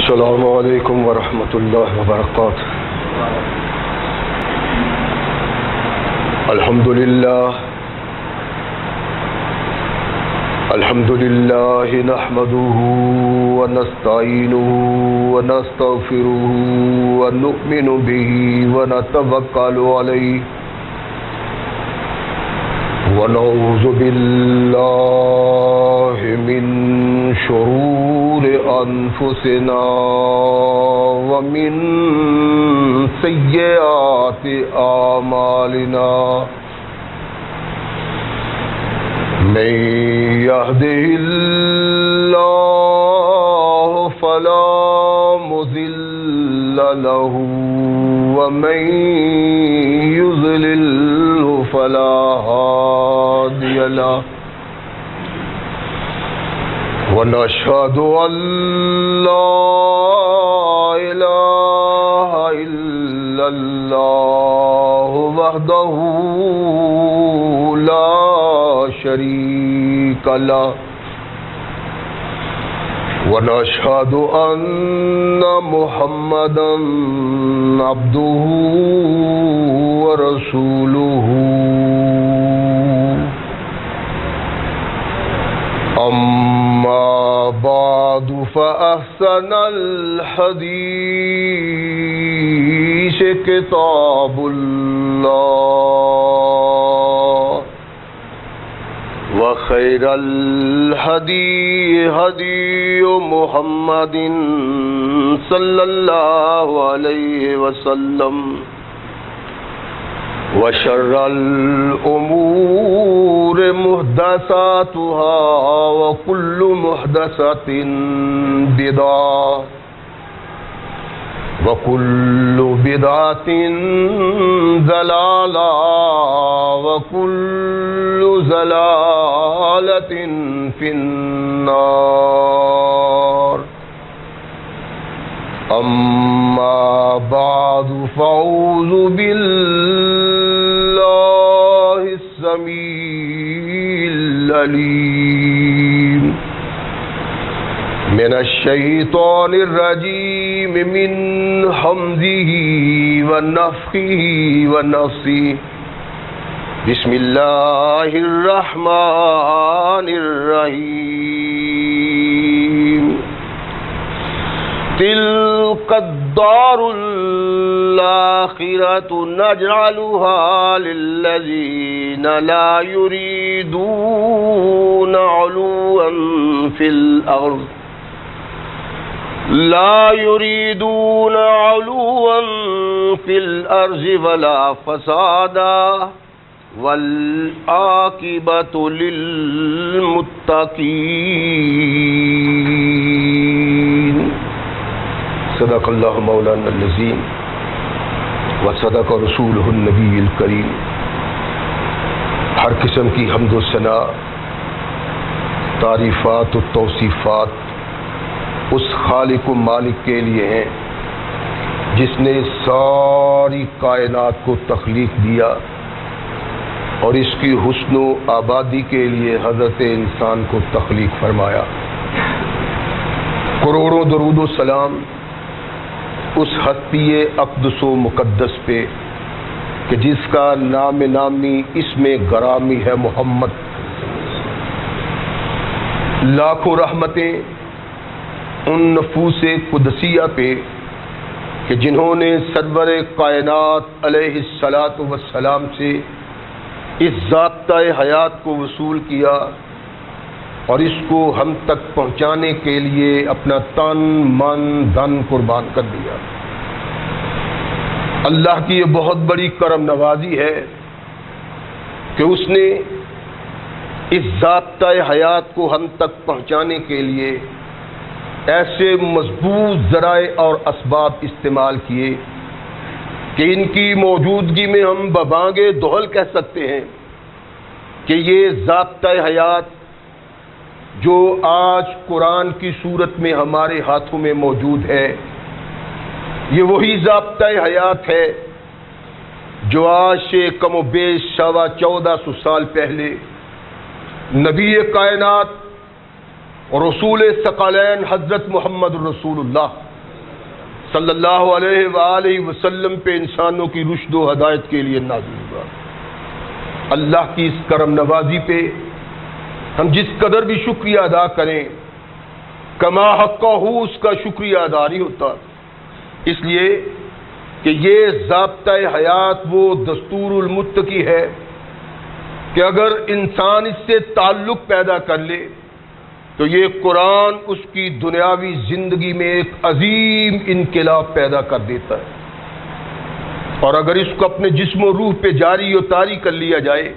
السلام علیکم ورحمۃ اللہ وبرکاتہ۔ الحمد للہ نحمده ونستعینه ونستغفره ونؤمن به ونتوکل علیہ ونعوذ باللہ من شرور انفسنا ومن سیئات اعمالنا من يهده الله فلا مضل له ومن يضلل فلا هادي له ونشهد أن لا إله إلا الله وحده لا شريك له ونشهد أن محمدا عبده ورسوله أما بعد فأحسن الحديث كتاب الله وخير الهدي هدي محمد صلى الله عليه وسلم وشر الأمور محدثاتها وكل محدثة بدعة وكل بدعة ضلالة وكل ضلالة في النار أما بعد فأعوذ بالله السميع العليم من الشيطان الرجيم من همزه ونفخه ونفثه بسم الله الرحمن الرحيم تلك الدار الآخرة نجعلها للذين لا يريدون علوا في الأرض ولا فسادا والعاقبة للمتقين۔ صدق اللہ مولانا العظیم وصدق رسولہ النبی الکریم۔ ہر قسم کی حمد و ثنا، تعریفات و توصیفات اس خالق و مالک کے لیے ہیں جس نے ساری کائنات کو تخلیق دیا اور اس کی حسن و آبادی کے لیے حضرت انسان کو تخلیق فرمایا۔ کروڑوں درود و سلام اس ہستی اقدس و مقدس پہ کہ جس کا نام نامی اسم گرامی ہے محمد۔ لاکھوں رحمتیں ان نفوس قدسیہ پہ کہ جنہوں نے سرور کائنات علیہ الصلاۃ والسلام سے اس ضابطۂ حیات کو وصول کیا اور اس کو ہم تک پہنچانے کے لیے اپنا تن من دھن قربان کر دیا۔ اللہ کی یہ بہت بڑی کرم نوازی ہے کہ اس نے اس ضابطۂ حیات کو ہم تک پہنچانے کے لیے ایسے مضبوط ذرائع اور اسباب استعمال کیے کہ ان کی موجودگی میں ہم ببانگ دہل کہہ سکتے ہیں کہ یہ ضابطۂ حیات جو آج قرآن کی صورت میں ہمارے ہاتھوں میں موجود ہے، یہ وہی ضابطۂ حیات ہے جو آج سے کم و بیش 1450 سال پہلے نبی کائنات اور رسول ثقلین حضرت محمد رسول اللہ صلی اللہ علیہ وآلہ وسلم پہ انسانوں کی رشد و ہدایت کے لیے نازل ہوا۔ اللہ کی اس کرم نوازی پہ ہم جس قدر بھی شکریہ ادا کریں کما حقہ اس کا شکریہ ادا نہیں ہوتا، اس لیے کہ یہ ضابطۂ حیات وہ دستور المتقی ہے کہ اگر انسان اس سے تعلق پیدا کر لے تو یہ قرآن اس کی دنیاوی زندگی میں ایک عظیم انقلاب پیدا کر دیتا ہے، اور اگر اس کو اپنے جسم و روح پہ جاری و طاری کر لیا جائے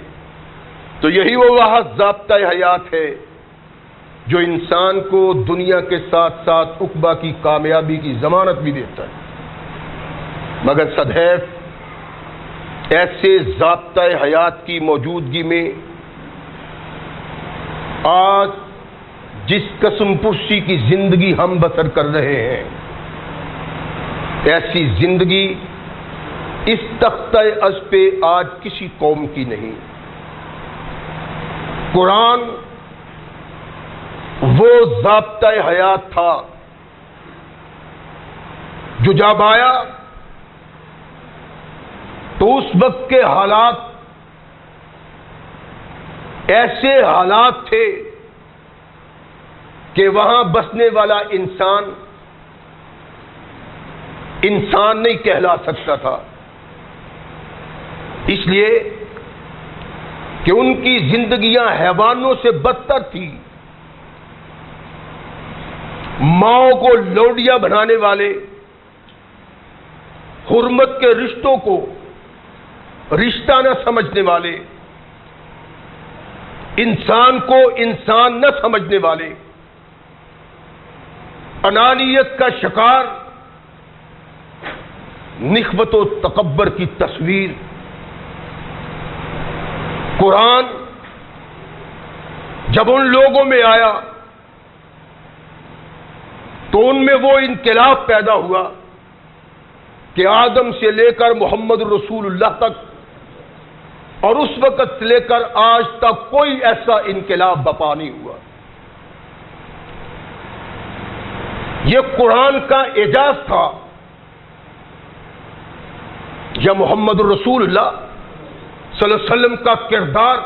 تو یہی وہ واحد ضابطۂ حیات ہے جو انسان کو دنیا کے ساتھ ساتھ عقبہ کی کامیابی کی ضمانت بھی دیتا ہے۔ مگر صدیف ایسے ضابطۂ حیات کی موجودگی میں آج جس قسم پرسی کی زندگی ہم بسر کر رہے ہیں، ایسی زندگی اس تختہ از پہ آج کسی قوم کی نہیں۔ قرآن وہ ضابطۂ حیات تھا جو جب آیا تو اس وقت کے حالات ایسے حالات تھے کہ وہاں بسنے والا انسان نہیں کہلا سکتا تھا، اس لیے کہ ان کی زندگیاں حیوانوں سے بدتر تھی۔ ماؤں کو لوڈیا بنانے والے، حرمت کے رشتوں کو رشتہ نہ سمجھنے والے، انسان کو انسان نہ سمجھنے والے، انانیت کا شکار، نخوت و تکبر کی تصویر۔ قرآن جب ان لوگوں میں آیا تو ان میں وہ انقلاب پیدا ہوا کہ آدم سے لے کر محمد رسول اللہ تک اور اس وقت سے لے کر آج تک کوئی ایسا انقلاب بپا نہیں ہوا۔ یہ قرآن کا اعجاز تھا یا محمد رسول اللہ صلی اللہ علیہ وسلم کا کردار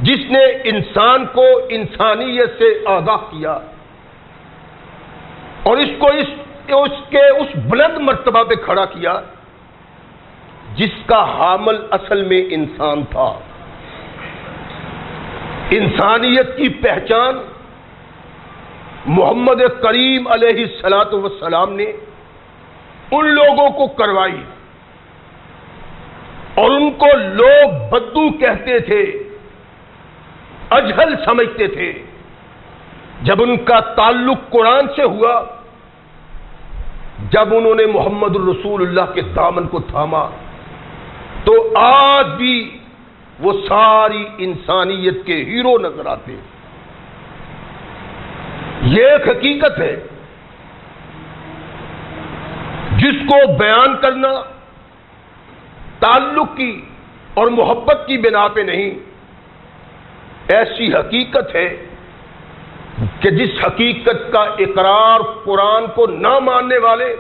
جس نے انسان کو انسانیت سے آگاہ کیا اور اس کو اس بلند مرتبہ پہ کھڑا کیا جس کا حامل اصل میں انسان تھا۔ انسانیت کی پہچان محمد کریم علیہ الصلوۃ والسلام نے ان لوگوں کو کروائی، اور ان کو لوگ بدو کہتے تھے، اجہل سمجھتے تھے۔ جب ان کا تعلق قرآن سے ہوا، جب انہوں نے محمد رسول اللہ کے دامن کو تھاما، تو آج بھی وہ ساری انسانیت کے ہیرو نظر آتے۔ یہ ایک حقیقت ہے جس کو بیان کرنا تعلق کی اور محبت کی بنا پہ نہیں، ایسی حقیقت ہے کہ جس حقیقت کا اقرار قرآن کو نہ ماننے والے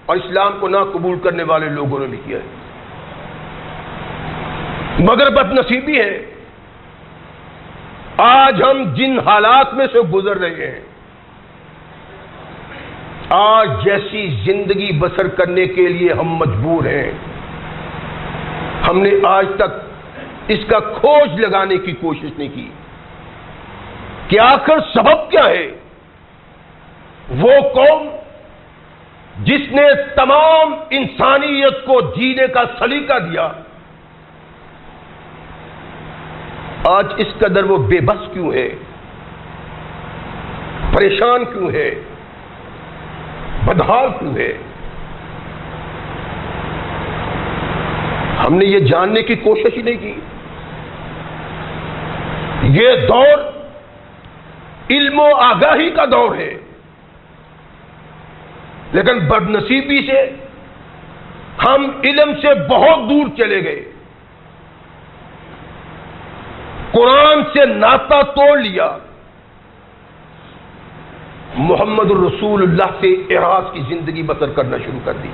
اور اسلام کو نہ قبول کرنے والے لوگوں نے بھی کیا ہے۔ مگر بد نصیبی ہے آج ہم جن حالات میں سے گزر رہے ہیں، آج جیسی زندگی بسر کرنے کے لیے ہم مجبور ہیں، ہم نے آج تک اس کا کھوج لگانے کی کوشش نہیں کی کہ آخر سبب کیا ہے۔ وہ قوم جس نے تمام انسانیت کو جینے کا سلیقہ دیا، آج اس قدر وہ بے بس کیوں ہے، پریشان کیوں ہے، بدحال کیوں ہے؟ ہم نے یہ جاننے کی کوشش ہی نہیں کی۔ یہ دور علم و آگاہی کا دور ہے، لیکن بدنصیبی سے ہم علم سے بہت دور چلے گئے، قرآن سے ناطہ توڑ لیا، محمد الرسول اللہ سے اعراض کی زندگی بسر کرنا شروع کر دی.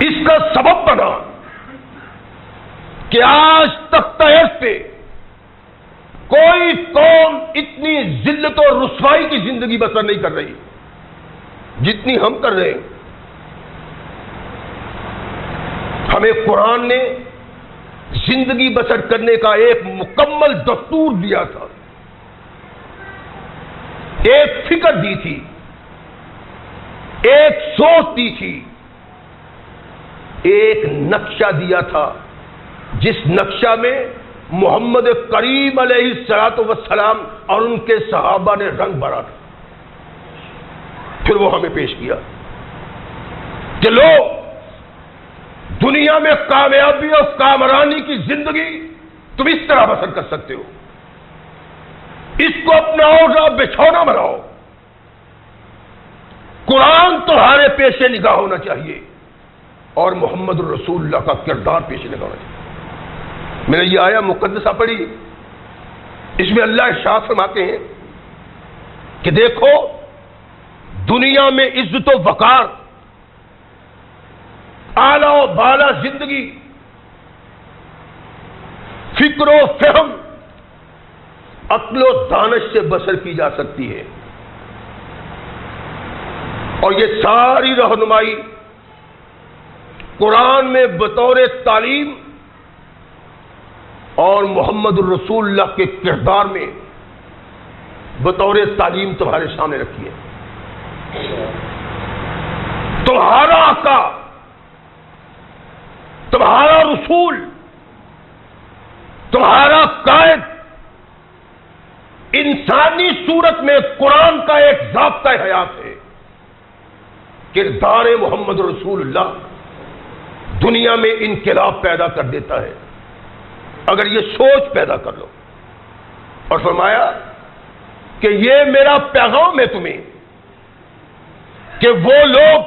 اس کا سبب بنا کہ آج تک تحس پہ کوئی قوم اتنی ذلت اور رسوائی کی زندگی بسر نہیں کر رہی جتنی ہم کر رہے ہیں. ہمیں قرآن نے زندگی بسر کرنے کا ایک مکمل دستور دیا تھا، ایک فکر دی تھی، ایک سوچ دی تھی، ایک نقشہ دیا تھا جس نقشہ میں محمد کریم علیہ الصلوۃ والسلام اور ان کے صحابہ نے رنگ بھرا تھا. پھر وہ ہمیں پیش کیا کہ لو دنیا میں کامیابی اور کامرانی کی زندگی تم اس طرح بسر کر سکتے ہو، اس کو اپنا اوزا بچھونا بناؤ. قرآن تمہارے پیش نگاہ ہونا چاہیے اور محمد الرسول اللہ کا کردار پیش نگاہ ہونا چاہیے. میں نے یہ آیا مقدسہ پڑھی، اس میں اللہ ارشاد فرماتے ہیں کہ دیکھو دنیا میں عزت و وقار، اعلی و بالا زندگی، فکر و فہم، عقل و دانش سے بسر کی جا سکتی ہے، اور یہ ساری رہنمائی قرآن میں بطور تعلیم اور محمد الرسول اللہ کے کردار میں بطور تعلیم تمہارے سامنے رکھی ہے. تمہارا آقا، تمہارا رسول، تمہارا قائد انسانی صورت میں قرآن کا ایک ضابطہ حیات ہے. کردار محمد رسول اللہ دنیا میں انقلاب پیدا کر دیتا ہے اگر یہ سوچ پیدا کر لو. اور فرمایا کہ یہ میرا پیغام ہے تمہیں کہ وہ لوگ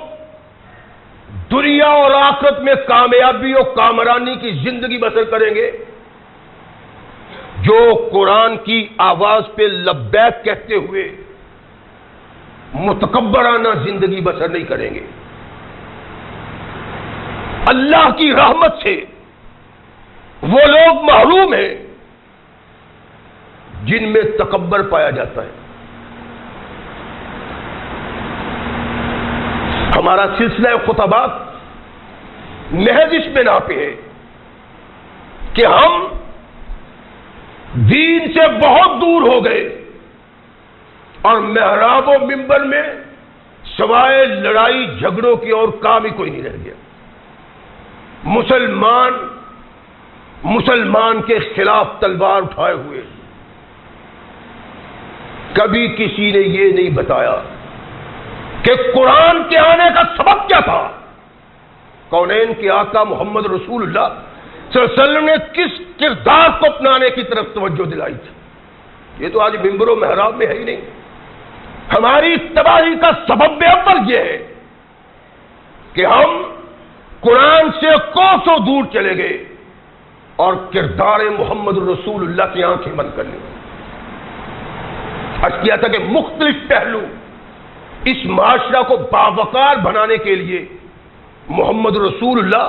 دنیا اور آخرت میں کامیابی اور کامرانی کی زندگی بسر کریں گے جو قرآن کی آواز پہ لبیک کہتے ہوئے متکبرانہ زندگی بسر نہیں کریں گے. اللہ کی رحمت سے وہ لوگ محروم ہیں جن میں تکبر پایا جاتا ہے. ہمارا سلسلہ خطبات محض اس بنا پہ ہے کہ ہم دین سے بہت دور ہو گئے اور محراب و منبر میں سوائے لڑائی جھگڑوں کی اور کام ہی کوئی نہیں رہ گیا. مسلمان کے خلاف تلوار اٹھائے ہوئے، کبھی کسی نے یہ نہیں بتایا کہ قرآن کے آنے کا سبب کیا تھا. کونین کے آقا محمد رسول اللہ صلی اللہ علیہ وسلم نے کس کردار کو اپنانے کی طرف توجہ دلائی تھی. یہ تو آج منبر و محراب میں ہے ہی نہیں. ہماری تباہی کا سبب اول یہ ہے کہ ہم قرآن سے کوسوں دور چلے گئے اور کردار محمد رسول اللہ کی آنکھیں بند کر لی. عرض کیا تھا کہ مختلف پہلو اس معاشرہ کو باوقار بنانے کے لیے محمد رسول اللہ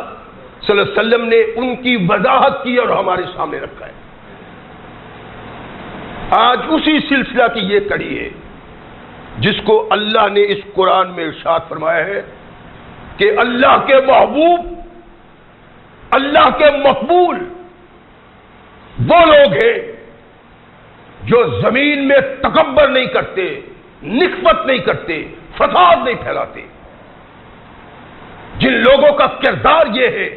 صلی اللہ علیہ وسلم نے ان کی وضاحت کی اور ہمارے سامنے رکھا ہے. آج اسی سلسلہ کی یہ کڑی ہے جس کو اللہ نے اس قرآن میں ارشاد فرمایا ہے کہ اللہ کے محبوب، اللہ کے مقبول وہ لوگ ہیں جو زمین میں تکبر نہیں کرتے، نسبت نہیں کرتے، فساد نہیں پھیلاتے. جن لوگوں کا کردار یہ ہے،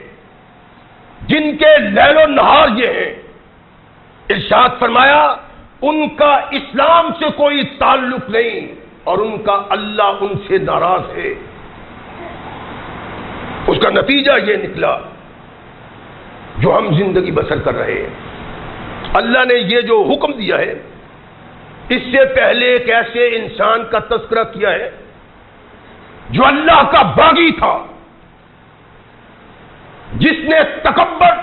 جن کے لیل و نہار یہ ہے، ارشاد فرمایا ان کا اسلام سے کوئی تعلق نہیں اور ان کا اللہ ان سے ناراض ہے. اس کا نتیجہ یہ نکلا جو ہم زندگی بسر کر رہے ہیں. اللہ نے یہ جو حکم دیا ہے اس سے پہلے ایک ایسے انسان کا تذکرہ کیا ہے جو اللہ کا باغی تھا، جس نے تکبر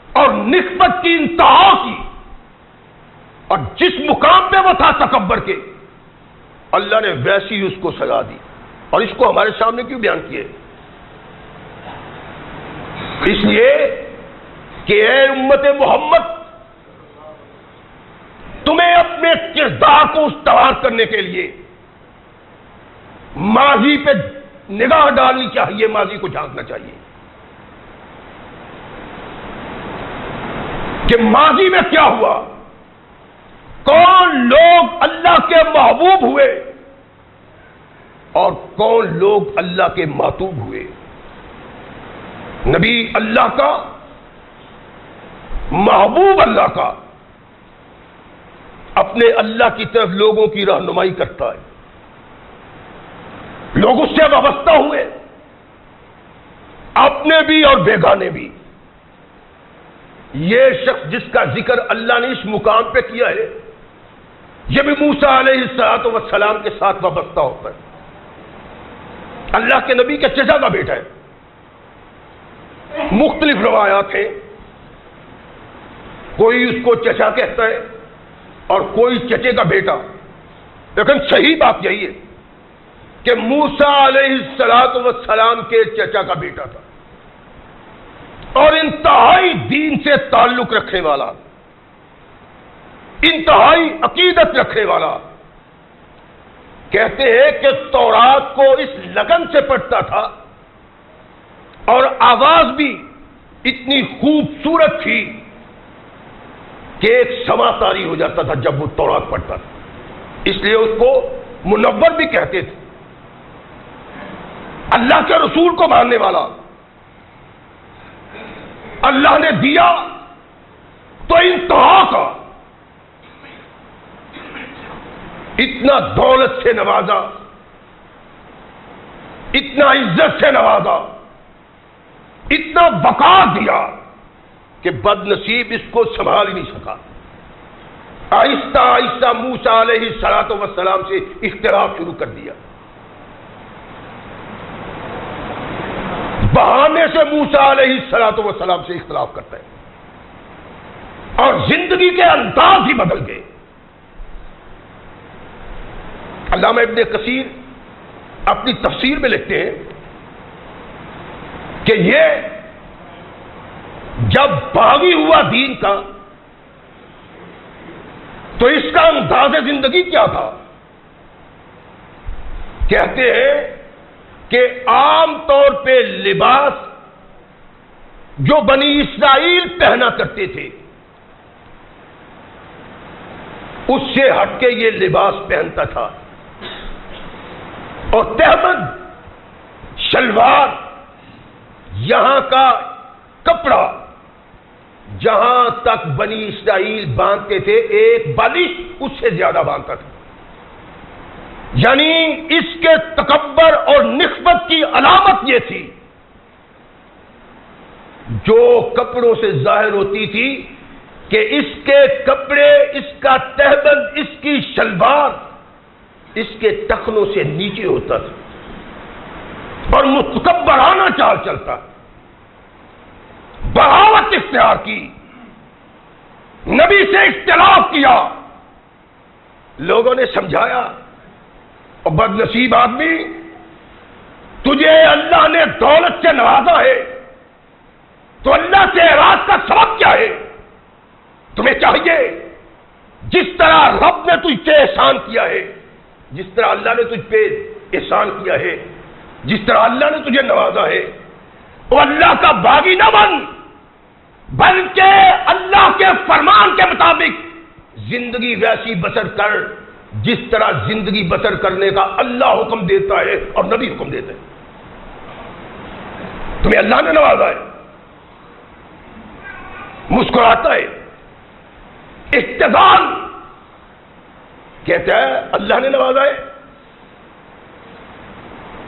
اور نسبت کی انتہا کی، اور جس مقام پہ وہ تھا تکبر کے اللہ نے ویسی اس کو سزا دی، اور اس کو ہمارے سامنے کیوں بیان کیے؟ اس لیے کہ اے امت محمد، تمہیں اپنے کردار کو استوار کرنے کے لیے ماضی پہ نگاہ ڈالنی چاہیے، ماضی کو جھانکنا چاہیے کہ ماضی میں کیا ہوا، کون لوگ اللہ کے محبوب ہوئے اور کون لوگ اللہ کے معتوب ہوئے۔ نبی اللہ کا، محبوب اللہ کا، اپنے اللہ کی طرف لوگوں کی رہنمائی کرتا ہے، لوگ اس سے وابستہ ہوئے، اپنے بھی اور بیگانے بھی۔ یہ شخص جس کا ذکر اللہ نے اس مقام پہ کیا ہے، یہ بھی موسیٰ علیہ السلام کے ساتھ وابستہ ہوتا ہے، اللہ کے نبی کے چچا کا بیٹا ہے۔ مختلف روایات ہیں، کوئی اس کو چچا کہتا ہے اور کوئی چچے کا بیٹا، لیکن صحیح بات یہی ہے کہ موسیٰ علیہ السلام کے چچا کا بیٹا تھا، اور انتہائی دین سے تعلق رکھنے والا، انتہائی عقیدت رکھنے والا۔ کہتے ہیں کہ تورات کو اس لگن سے پڑھتا تھا، اور آواز بھی اتنی خوبصورت تھی کہ ایک سما طاری ہو جاتا تھا جب وہ تورات پڑھتا تھا، اس لیے اس کو منور بھی کہتے تھے۔ اللہ کے رسول کو ماننے والا، اللہ نے دیا تو انتہا کا، اتنا دولت سے نوازا، اتنا عزت سے نوازا، اتنا وقار دیا کہ بد نصیب اس کو سنبھال ہی نہیں سکا۔ آہستہ آہستہ موسیٰ علیہ السلام سے اختلاف شروع کر دیا، بہانے سے موسیٰ علیہ السلام سے اختلاف کرتا ہے، اور زندگی کے انداز ہی بدل گئے۔ علامہ ابن کثیر اپنی تفسیر میں لکھتے ہیں کہ یہ جب باغی ہوا دین کا تو اس کا انداز زندگی کیا تھا؟ کہتے ہیں کہ عام طور پہ لباس جو بنی اسرائیل پہنا کرتے تھے اس سے ہٹ کے یہ لباس پہنتا تھا، اور تہبند، شلوار، یہاں کا کپڑا جہاں تک بنی اسرائیل باندھتے تھے ایک بالش اس سے زیادہ باندھتا تھا، یعنی اس کے تکبر اور نخوت کی علامت یہ تھی، جو کپڑوں سے ظاہر ہوتی تھی کہ اس کے کپڑے، اس کا تہبند، اس کی شلوار اس کے ٹخنوں سے نیچے ہوتا تھا، اور متکبرانہ چال چلتا، بغاوت اختیار کی، نبی سے اختلاف کیا۔ لوگوں نے سمجھایا، اور بد نصیب آدمی، تجھے اللہ نے دولت سے نوازا ہے تو اللہ سے اعراض کا سبب کیا ہے؟ تمہیں چاہیے جس طرح رب نے تجھ پہ احسان کیا ہے، جس طرح اللہ نے تجھ پہ احسان کیا ہے، جس طرح اللہ نے تجھے نوازا ہے، وہ اللہ کا باغی نہ بن، بلکہ اللہ کے فرمان کے مطابق زندگی ویسی بسر کر جس طرح زندگی بسر کرنے کا اللہ حکم دیتا ہے اور نبی حکم دیتا ہے۔ تمہیں اللہ نے نوازا ہے، مسکراتا ہے، احتضام کہتا ہے اللہ نے نوازا ہے،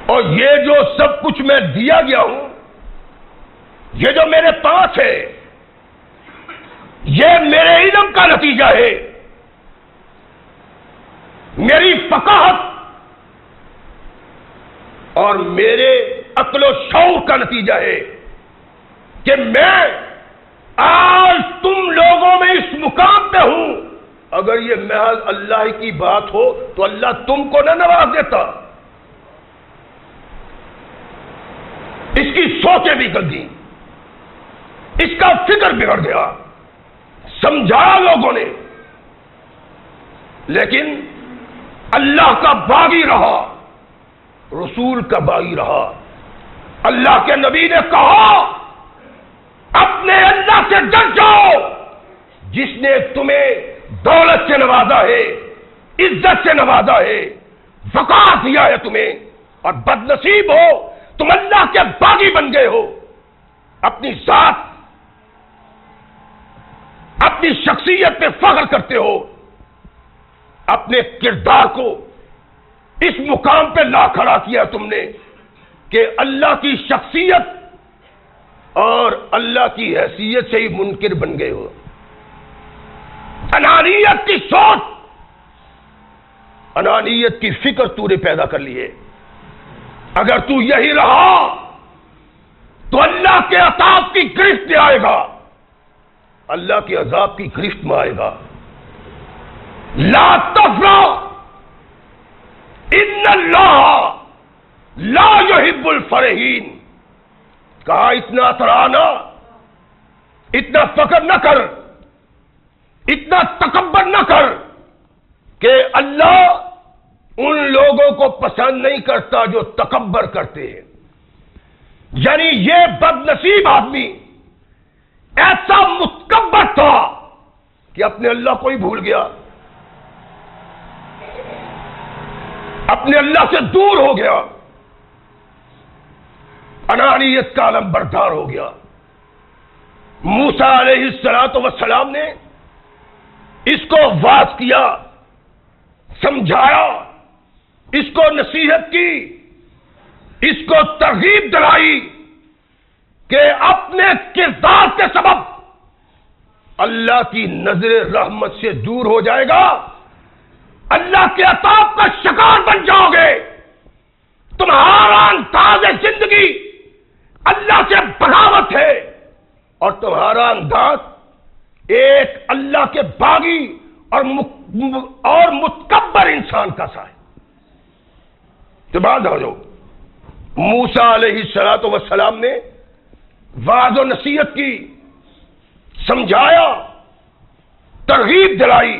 اور یہ جو سب کچھ میں دیا گیا ہوں، یہ جو میرے پاس ہے، یہ میرے علم کا نتیجہ ہے، میری فقاہت اور میرے عقل و شعور کا نتیجہ ہے کہ میں آج تم لوگوں میں اس مقام پہ ہوں اگر یہ محض اللہ کی بات ہو تو اللہ تم کو نہ نواز دیتا. اس کی سوچیں بگڑ گئی، اس کا فکر بگڑ گیا، سمجھایا لوگوں نے، لیکن اللہ کا باغی رہا، رسول کا باغی رہا. اللہ کے نبی نے کہا اپنے اللہ سے ڈر جاؤ جس نے تمہیں دولت سے نوازا ہے، عزت سے نوازا ہے، وقار دیا ہے تمہیں، اور بد نصیب ہو تم اللہ کے باغی بن گئے ہو. اپنی ذات، اپنی شخصیت پہ فخر کرتے ہو، اپنے کردار کو اس مقام پہ لا کھڑا کیا تم نے کہ اللہ کی شخصیت اور اللہ کی حیثیت سے ہی منکر بن گئے ہو. انانیت کی سوچ، انانیت کی فکر تو نے پیدا کر لی ہے. اگر تو یہی رہا تو اللہ کے عذاب کی گرفت میں آئے گا، اللہ کے عذاب کی گرفت میں آئے گا. لا تفرح ان اللہ لا يحب الفرحین. کہا اتنا ترانا، اتنا فخر نہ کر، اتنا تکبر نہ کر کہ اللہ ان لوگوں کو پسند نہیں کرتا جو تکبر کرتے ہیں. یعنی یہ بد نصیب آدمی ایسا متکبر تھا کہ اپنے اللہ کو ہی بھول گیا، اپنے اللہ سے دور ہو گیا، انانیت کا علم بردار ہو گیا. موسیٰ علیہ السلام نے اس کو واعظ کیا، سمجھایا، اس کو نصیحت کی، اس کو ترغیب دلائی کہ اپنے کردار کے سبب اللہ کی نظر رحمت سے دور ہو جائے گا، اللہ کے عذاب کا شکار بن جاؤ گے. تمہارا انداز زندگی اللہ سے بغاوت ہے، اور تمہارا انداز ایک اللہ کے باغی اور متکبر انسان کا سا ہے. تو بات ہو جو موسیٰ علیہ السلام نے واعظ و نصیحت کی، سمجھایا، ترغیب دلائی،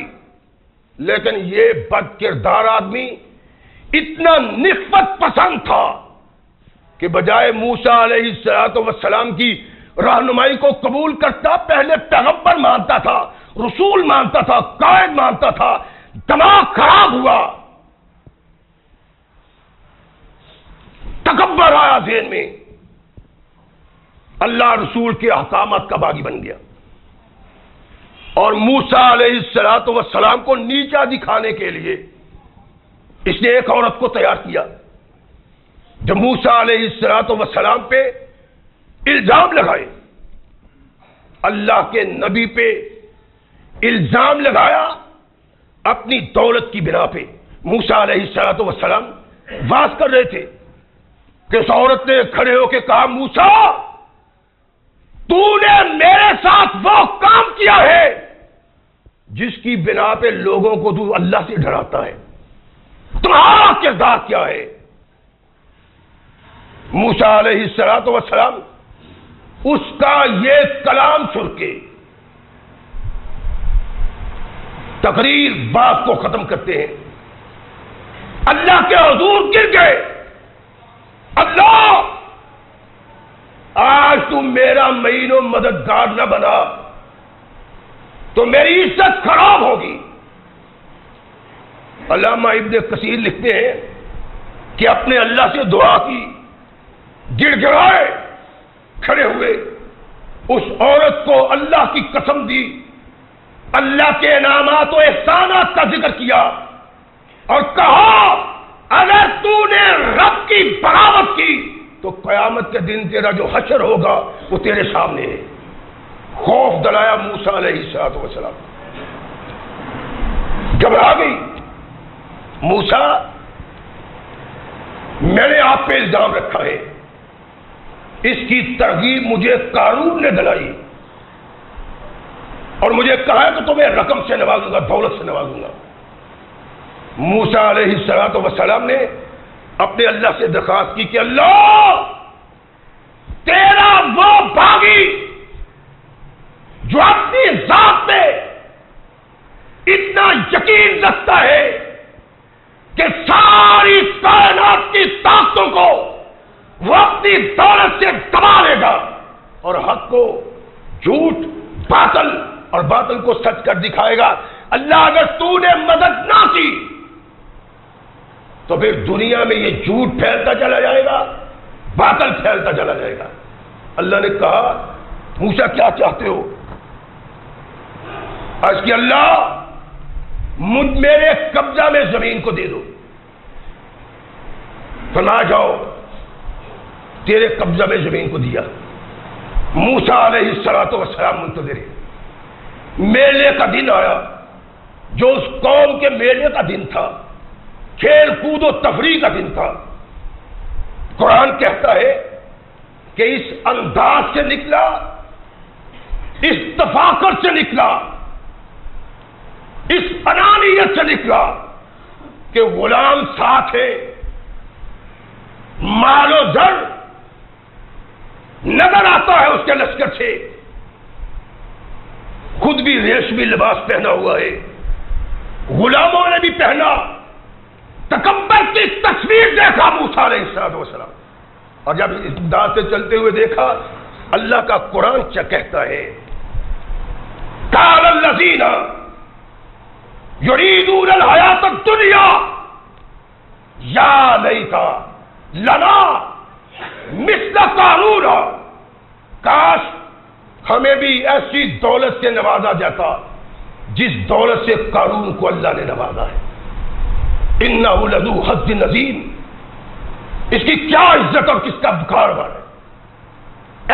لیکن یہ بد کردار آدمی اتنا نفرت پسند تھا کہ بجائے موسیٰ علیہ السلام کی رہنمائی کو قبول کرتا، پہلے پیغمبر مانتا تھا، رسول مانتا تھا، قائد مانتا تھا. دماغ خراب ہوا، تکبر آیا ذہن میں، اللہ رسول کے احکامات کا باغی بن گیا. اور موسیٰ علیہ السلام کو نیچا دکھانے کے لیے اس نے ایک عورت کو تیار کیا. جب موسیٰ علیہ السلام پہ الزام لگائے، اللہ کے نبی پہ الزام لگایا اپنی دولت کی بنا پہ. موسیٰ علیہ السلام واعظ کر رہے تھے کہ اس عورت نے کھڑے ہو کے کہا، موسیٰ تو نے میرے ساتھ وہ کام کیا ہے جس کی بنا پہ لوگوں کو تو اللہ سے ڈراتا ہے، تمہارا کردار کیا ہے؟ موسیٰ علیہ السلام اس کا یہ کلام سن کے تقریر بات کو ختم کرتے ہیں، اللہ کے حضور گر گئے. اللہ آج تم میرا معین و مددگار نہ بنا تو میری عزت خراب ہوگی. علامہ ابن کثیر لکھتے ہیں کہ اپنے اللہ سے دعا کی، گڑ گڑائے، کھڑے ہوئے، اس عورت کو اللہ کی قسم دی، اللہ کے انعامات و احسانات کا ذکر کیا اور کہا اگر تو نے رب کی بغاوت کی تو قیامت کے دن تیرا جو حشر ہوگا وہ تیرے سامنے ہے. خوف دلایا موسیٰ علیہ السلام، گھبرا گئی. موسیٰ میں نے آپ پہ الزام رکھا ہے، اس کی ترغیب مجھے قارون نے دلائی، اور مجھے کہا ہے کہ تمہیں رقم سے نوازوں گا، دولت سے نوازوں گا۔ موسیٰ علیہ السلام نے اپنے اللہ سے درخواست کی کہ اللہ، تیرا وہ باغی جو اپنی ذات میں اتنا یقین رکھتا ہے کہ ساری کائنات کی طاقتوں کو وہ اپنی دولت سے دبا لے گا، اور حق کو جھوٹ، باطل اور باطل کو سچ کر دکھائے گا۔ اللہ اگر تو نے مدد نہ کی تو پھر دنیا میں یہ جھوٹ پھیلتا چلا جائے گا، باطل پھیلتا چلا جائے گا۔ اللہ نے کہا موسیٰ کیا چاہتے ہو؟ عرض کی اللہ میرے قبضہ میں زمین کو دے دو۔ فرمایا جاؤ، تیرے قبضہ میں زمین کو دیا۔ موسیٰ علیہ السلام منتظر ہے۔ میلے کا دن آیا، جو اس قوم کے میلے کا دن تھا، کھیل کود و تفریح کا دن تھا۔ قرآن کہتا ہے کہ اس انداز سے نکلا، اس تفاخر سے نکلا، اس انانیت سے نکلا کہ غلام ساتھ ہے، مال و زر نظر آتا ہے اس کے لشکر سے، خود بھی ریشمی لباس پہنا ہوا ہے، غلاموں نے بھی پہنا۔ تکبر کی تصویر دیکھا موسیٰ علیہ السلام، اور جب اس انداز سے چلتے ہوئے دیکھا، اللہ کا قرآن کہتا ہے قال الذین یریدون الحیاۃ الدنیا یا لیت لنا مثل قارون، کاش ہمیں بھی ایسی دولت سے نوازا جاتا جس دولت سے قارون کو اللہ نے نوازا ہے۔ انہ لذو حظ عظیم، اس کی کیا عزت اور کس کا بخار ہے،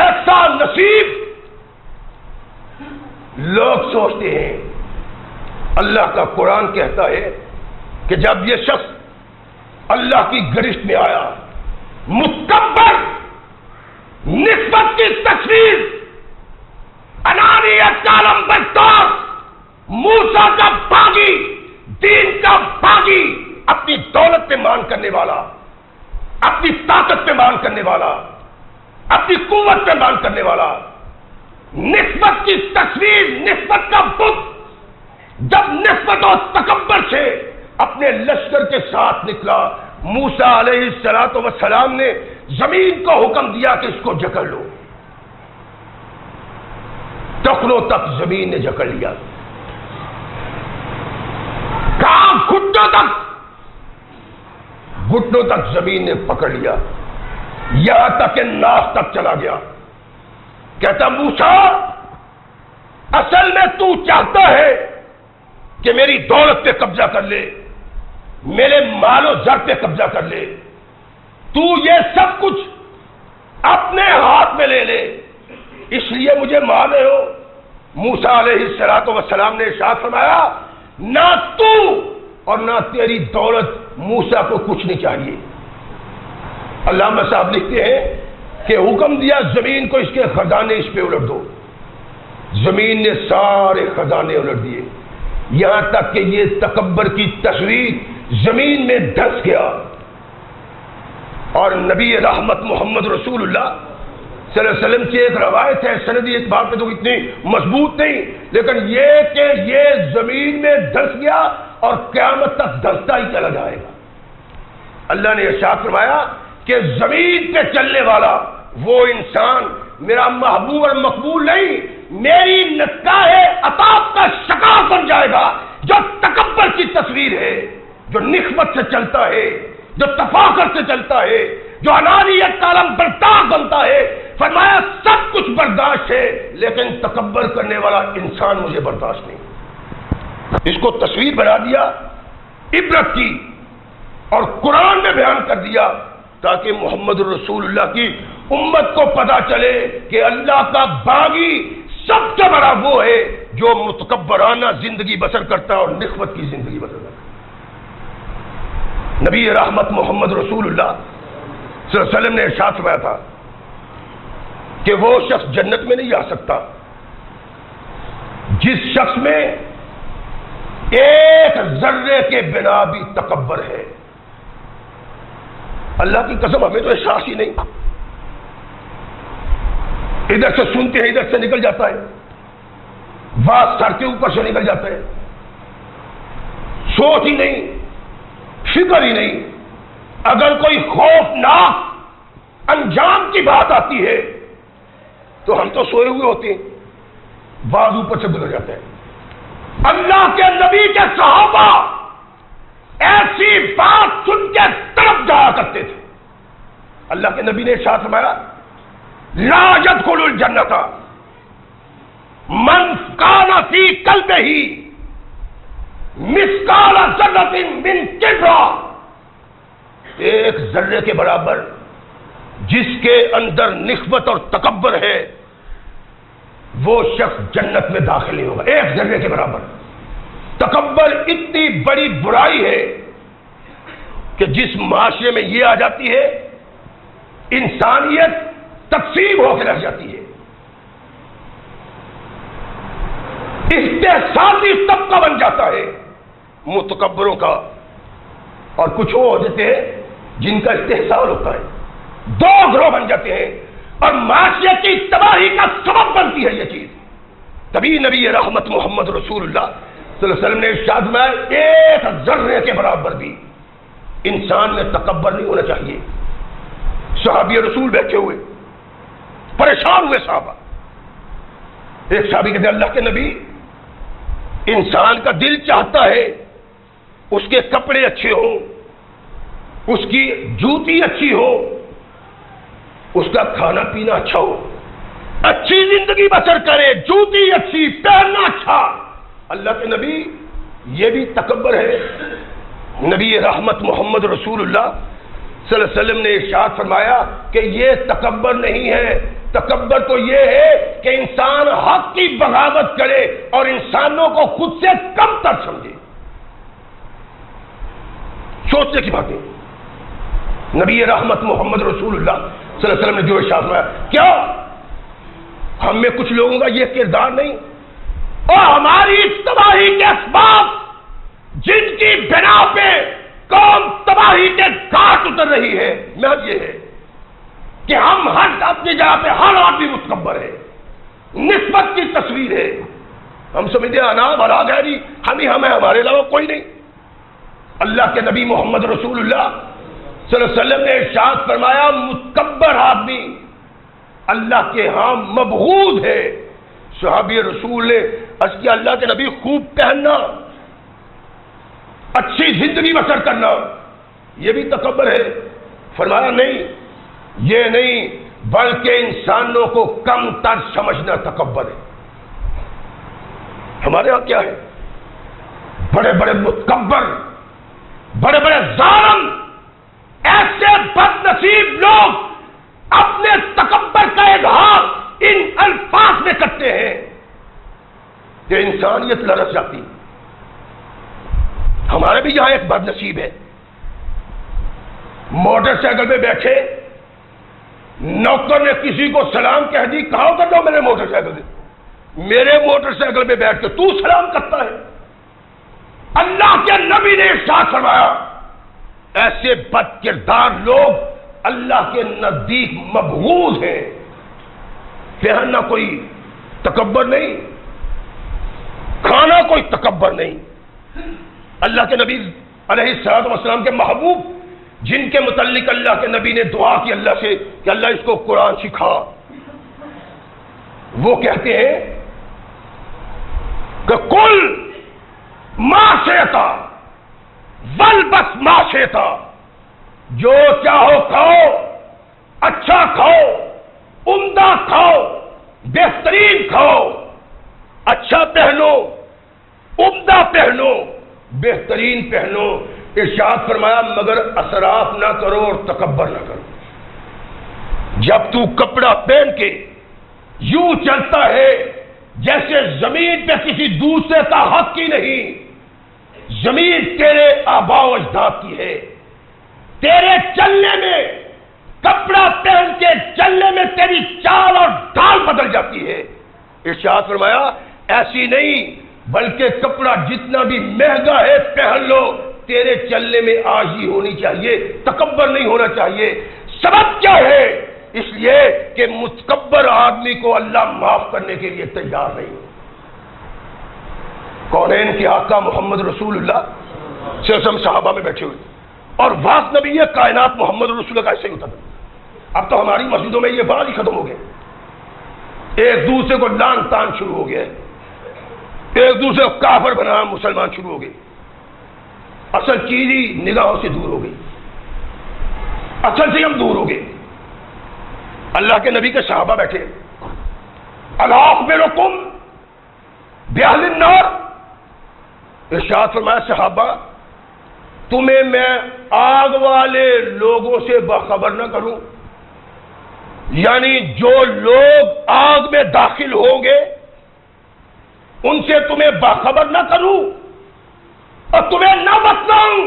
ایسا نصیب۔ لوگ سوچتے ہیں، اللہ کا قرآن کہتا ہے کہ جب یہ شخص اللہ کی گرشت میں آیا، متکبر، نسبت کی تصویر، انانیت کا علم بردار، موسیٰ کا باغی، دین کا باغی، اپنی دولت پہ مان کرنے والا، اپنی طاقت پہ مان کرنے والا، اپنی قوت پہ مان کرنے والا، نسبت کی تصویر، نسبت کا بت، جب نسبت اور تکبر سے اپنے لشکر کے ساتھ نکلا، موسیٰ علیہ السلام نے زمین کو حکم دیا کہ اس کو جکڑ لو۔ ٹخنوں تک زمین نے جکڑ لیا، کہاں گھٹنوں تک زمین نے پکڑ لیا، یہاں تک کہ ناف تک چلا گیا۔ کہتا موسیٰ، اصل میں تو چاہتا ہے کہ میری دولت پہ قبضہ کر لے، میرے مال و زر پہ قبضہ کر لے، تو یہ سب کچھ اپنے ہاتھ میں لے لے، اس لیے مجھے مان رہے ہو۔ موسیٰ علیہ السلام نے ارشاد فرمایا، نہ تو اور نہ تیری دولت موسیٰ کو کچھ نہیں چاہیے۔ علامہ صاحب لکھتے ہیں کہ حکم دیا زمین کو اس کے خزانے اس پہ الٹ دو، زمین نے سارے خزانے الٹ دیے، یہاں تک کہ یہ تکبر کی تصویر زمین میں دھس گیا۔ اور نبی رحمت محمد رسول اللہ صلی اللہ علیہ وسلم سے ایک روایت ہے، سندی اعتبار پہ تو اتنی مضبوط نہیں، لیکن یہ کہ یہ زمین میں دھس گیا اور قیامت تک دھستا ہی چلا جائے گا۔ اللہ نے ارشاد فرمایا کہ زمین پہ چلنے والا وہ انسان میرا محبوب اور مقبول نہیں، میری نگاہ عطاف کا شکار بن جائے گا۔ جو تکبر کی تصویر ہے، جو نسبت سے چلتا ہے، جو تفاخر سے چلتا ہے، جو انانیت کا علم بردار بنتا ہے، فرمایا سب کچھ برداشت ہے لیکن تکبر کرنے والا انسان مجھے برداشت نہیں۔ اس کو تصویر بنا دیا عبرت کی، اور قرآن میں بیان کر دیا تاکہ محمد رسول اللہ کی امت کو پتا چلے کہ اللہ کا باغی سب سے بڑا وہ ہے جو متکبرانہ زندگی بسر کرتا ہے اور نسبت کی زندگی بسر کرتا ہے۔ نبی رحمت محمد رسول اللہ صلی اللہ علیہ وسلم نے ارشاد فرمایا تھا کہ وہ شخص جنت میں نہیں آ سکتا جس شخص میں ایک ذرے کے بنا بھی تکبر ہے، اللہ کی قسم ہمیں تو احساس ہی نہیں، ادھر سے سنتے ہیں ادھر سے نکل جاتا ہے، بات سر کے اوپر سے نکل جاتا ہے، سوچ ہی نہیں، فکر ہی نہیں۔ اگر کوئی خوفناک انجام کی بات آتی ہے تو ہم تو سوئے ہوئے ہوتے ہیں، بعض اوپر سے گزر جاتا ہے۔ اللہ کے نبی کے صحابہ ایسی بات سن کے تڑپ جایا کرتے تھے۔ اللہ کے نبی نے ارشاد فرمایا لا يدخل الجنۃ من کان فی قلبہ مثقال ذرۃ من کبر، ایک ذرے کے برابر جس کے اندر نخوت اور تکبر ہے وہ شخص جنت میں داخل نہیں ہوگا، ایک ذرے کے برابر۔ تکبر اتنی بڑی برائی ہے کہ جس معاشرے میں یہ آ جاتی ہے انسانیت تقسیم ہو کے رہ جاتی ہے، استحصالی طبقہ بن جاتا ہے متکبروں کا، اور کچھ وہ ہو جاتے ہیں جن کا استحصال ہوتا ہے، دو گروہ بن جاتے ہیں اور معاشرے کی تباہی کا سبب بنتی ہے یہ چیز۔ تبھی نبی رحمت محمد رسول اللہ صلی اللہ علیہ وسلم نے ارشاد فرمایا ایک ذرے کے برابر بھی انسان میں تکبر نہیں ہونا چاہیے۔ صحابی رسول بیٹھے ہوئے پریشان ہوئے صحابہ، ایک صحابی کہتے اللہ کے نبی، انسان کا دل چاہتا ہے اس کے کپڑے اچھے ہوں، اس کی جوتی اچھی ہو، اس کا کھانا پینا اچھا ہو، اچھی زندگی بسر کرے، جوتی اچھی، پہننا اچھا۔ اللہ کے نبی یہ بھی تکبر ہے؟ نبی رحمت محمد رسول اللہ صلی اللہ علیہ وسلم نے ارشاد فرمایا کہ یہ تکبر نہیں ہے، تکبر تو یہ ہے کہ انسان حق کی بغاوت کرے اور انسانوں کو خود سے کم تر سمجھے۔ سوچنے کی باتیں نبی رحمت محمد رسول اللہ صلی اللہ علیہ وسلم نے جو ارشاد فرمایا، کیا ہم میں کچھ لوگوں کا یہ کردار نہیں؟ اور ہماری تباہی کے اسباب جن کی بنا پہ قوم تباہی کے گھاٹ اتر رہی ہے محض یہ ہے کہ ہم ہر اپنی جگہ پہ ہر آدمی متکبر ہے، نسبت کی تصویر ہے، ہم سمجھتے ہیں انا بھلا غیری، ہم ہی ہم ہیں، ہمارے علاوہ کوئی نہیں۔ اللہ کے نبی محمد رسول اللہ صلی اللہ علیہ وسلم نے ارشاد فرمایا متکبر آدمی اللہ کے ہاں مبغوض ہے۔ صحابی رسول نے عرض کیا اللہ کے نبی خوب پہننا، اچھی زندگی بسر کرنا یہ بھی تکبر ہے؟ فرمایا نہیں، یہ نہیں بلکہ انسانوں کو کم تر سمجھنا تکبر ہے۔ ہمارے ہاں کیا ہے؟ بڑے بڑے متکبر، بڑے بڑے ظالم، ایسے بد نصیب لوگ اپنے تکبر کا اظہار ان الفاظ میں کرتے ہیں کہ انسانیت لرز جاتی۔ ہمارے بھی یہاں ایک بد نصیب ہے، موٹر سائیکل پہ بیٹھے نوکر نے کسی کو سلام کہہ دی، کہاں کر دو میرے موٹر سائیکل پہ، میرے موٹر سائیکل پہ بیٹھ کے تو سلام کرتا ہے۔ اللہ کے نبی نے ارشاد فرمایا ایسے بد کردار لوگ اللہ کے نزدیک مبغوض ہیں۔ پہننا کوئی تکبر نہیں، کھانا کوئی تکبر نہیں۔ اللہ کے نبی علیہ الصلوۃ والسلام کے محبوب جن کے متعلق اللہ کے نبی نے دعا کی اللہ سے کہ اللہ اس کو قرآن سکھا، وہ کہتے ہیں کہ کل ما شئتا والبس ما شئتا، جو چاہو کھاؤ، اچھا کھاؤ، عمدہ کھاؤ، بہترین کھاؤ، اچھا پہنو، عمدہ پہنو، بہترین پہنو۔ ارشاد فرمایا مگر اسراف نہ کرو اور تکبر نہ کرو۔ جب تو کپڑا پہن کے یوں چلتا ہے جیسے زمین پہ کسی دوسرے کا حق ہی نہیں، زمین تیرے آباء و اجداد کی ہے، تیرے چلنے میں، کپڑا پہن کے چلنے میں تیری چال اور ڈھال بدل جاتی ہے۔ ارشاد فرمایا ایسی نہیں، بلکہ کپڑا جتنا بھی مہنگا ہے پہن لو، تیرے چلنے میں آجی ہونی چاہیے، تکبر نہیں ہونا چاہیے۔ سبب کیا ہے؟ اس لیے کہ متکبر آدمی کو اللہ معاف کرنے کے لیے تیار نہیں۔ کونین کے آقا محمد رسول اللہ صلی اللہ علیہ وسلم صحابہ میں بیٹھے ہوئے، اور واس نبی کائنات محمد رسول اللہ کا ایسے ہی ہوتا تھا۔ اب تو ہماری مسجدوں میں یہ بات ہی ختم ہو گیا، ایک دوسرے کو لان تان شروع ہو گیا، ایک دوسرے کو کافر بنا مسلمان شروع ہو گئے، اصل چیز ہی نگاہوں سے دور ہو گئی، اصل سے ہم دور ہو گئے۔ اللہ کے نبی کے صحابہ بیٹھے، الا اخبرکم باہل النار، ارشاد فرمایا صحابہ تمہیں میں آگ والے لوگوں سے باخبر نہ کروں؟ یعنی جو لوگ آگ میں داخل ہوں گے ان سے تمہیں باخبر نہ کروں اور تمہیں نہ بتلاؤں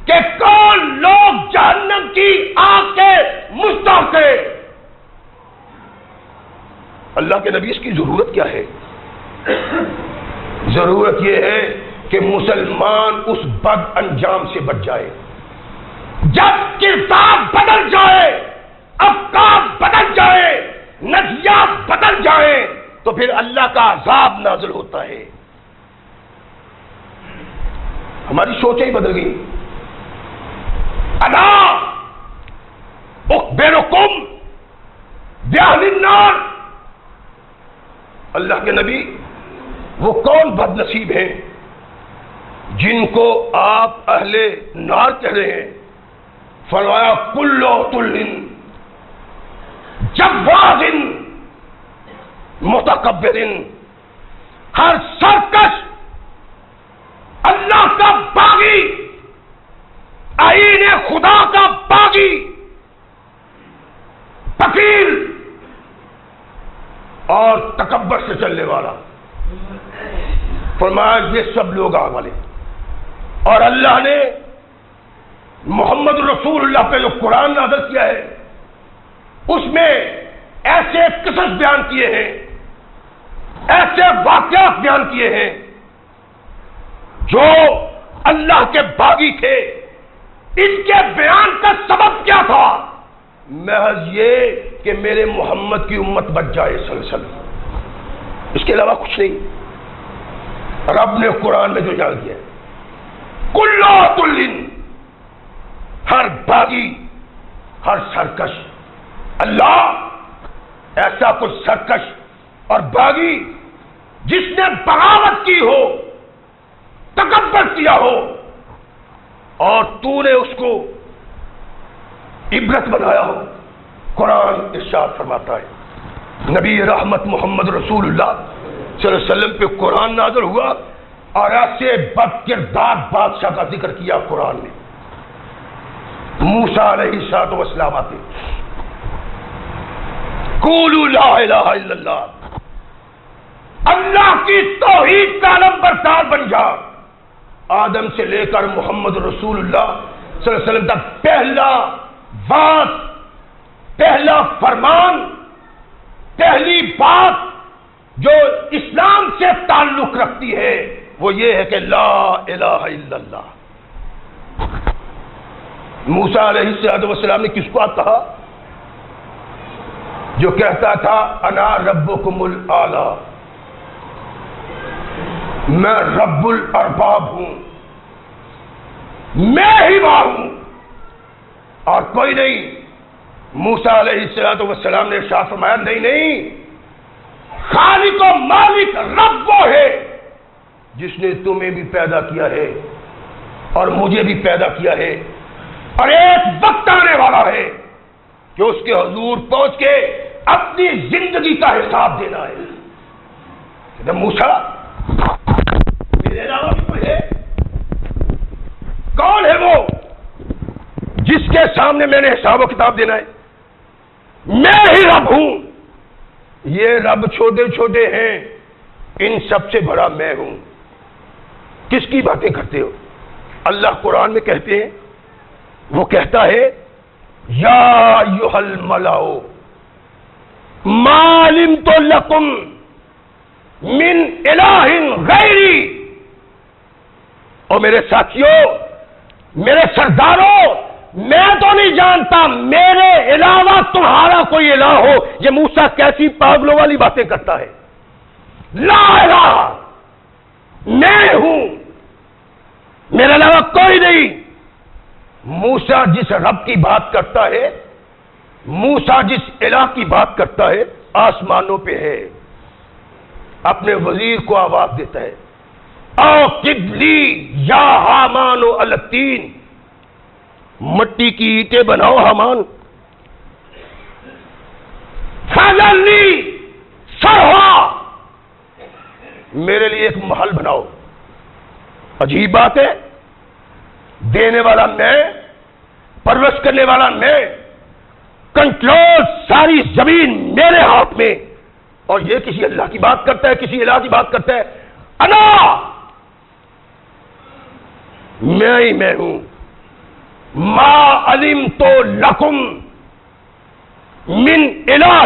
کہ کون لوگ جہنم کی آگ کے مستحق ہیں؟ اللہ کے نبی اس کی ضرورت کیا ہے؟ ضرورت یہ ہے کہ مسلمان اس بد انجام سے بچ جائے۔ جب کردار بدل جائے، افکار بدل جائے، نظریات بدل جائیں تو پھر اللہ کا عذاب نازل ہوتا ہے۔ ہماری سوچیں ہی بدل گئی۔ الا اخبرکم باہل النار، اللہ کے نبی وہ کون بد نصیب ہیں جن کو آپ اہل نار کہہ رہے ہیں؟ فرمایا کل عتل جواز متکبر، ہر سرکش، اللہ کا باغی، آئین خدا کا باغی، فقیر اور تکبر سے چلنے والا، فرمایا یہ سب لوگ آگ والے۔ اور اللہ نے محمد رسول اللہ پہ جو قرآن نازل کیا ہے اس میں ایسے قصص بیان کیے ہیں، ایسے واقعات بیان کیے ہیں جو اللہ کے باغی تھے۔ ان کے بیان کا سبب کیا تھا؟ محض یہ کہ میرے محمد کی امت بچ جائے صلی اللہ علیہ وسلم، اس کے علاوہ کچھ نہیں۔ رب نے قرآن میں جو جان دیا کل عتل، ہر باغی، ہر سرکش، اللہ ایسا کچھ سرکش اور باغی جس نے بغاوت کی ہو، تکبر کیا ہو اور تو نے اس کو عبرت بنایا ہو، قرآن ارشاد فرماتا ہے نبی رحمت محمد رسول اللہ صلی اللہ علیہ وسلم پہ قرآن نازل ہوا اور ایسے بد کردار بادشاہ کا ذکر کیا قرآن نے۔ موسیٰ علیہ السلام آتے، قولوا لا الہ الا اللہ، اللہ کی توحید کا علم بردار بن جا۔ آدم سے لے کر محمد رسول اللہ صلی اللہ علیہ وسلم تک پہلا بات، پہلا فرمان، پہلی بات جو اسلام سے تعلق رکھتی ہے وہ یہ ہے کہ لا الہ الا اللہ۔ موسیٰ علیہ السلام نے کس کو کہا؟ جو کہتا تھا انا ربکم الاعلی، میں رب الارباب ہوں، میں ہی ماں ہوں اور کوئی نہیں۔ موسیٰ علیہ السلام نے ارشاد فرمایا نہیں، خالق و مالک رب وہ ہے جس نے تمہیں بھی پیدا کیا ہے اور مجھے بھی پیدا کیا ہے، اور ایک وقت آنے والا ہے کہ اس کے حضور پہنچ کے اپنی زندگی کا حساب دینا ہے۔ کہ موسیٰ میرے علاوہ بھی کوئی ہے؟ کون ہے وہ جس کے سامنے میں نے حساب و کتاب دینا ہے؟ میں ہی رب ہوں۔ یہ رب چھوٹے چھوٹے ہیں، ان سب سے بڑا میں ہوں۔ کس کی باتیں کرتے ہو؟ اللہ قرآن میں کہتے ہیں، وہ کہتا ہے یا ایھا الملأ ما علمت لکم من الہ غیری، اور میرے ساتھیوں، میرے سرداروں، میں تو نہیں جانتا میرے علاوہ تمہارا کوئی الہ ہو۔ یہ موسیٰ کیسی پاگلوں والی باتیں کرتا ہے۔ لا الہ، میں ہوں، میرے علاوہ کوئی نہیں۔ موسیٰ جس رب کی بات کرتا ہے، موسیٰ جس الہ کی بات کرتا ہے، آسمانوں پہ ہے، اپنے وزیر کو آواز دیتا ہے، اوقد لی یا حامان علی الطین، مٹی کی اینٹیں بناؤ حامان، فاجعل لی صرحا، میرے لیے ایک محل بناؤ۔ عجیب بات ہے، دینے والا میں، پرورش کرنے والا میں، کنٹرول ساری زمین میرے ہاتھ میں، اور یہ کسی اللہ کی بات کرتا ہے، کسی الہ کی بات کرتا ہے۔ انا، میں ہی میں ہوں، ما علمت لکم من الہ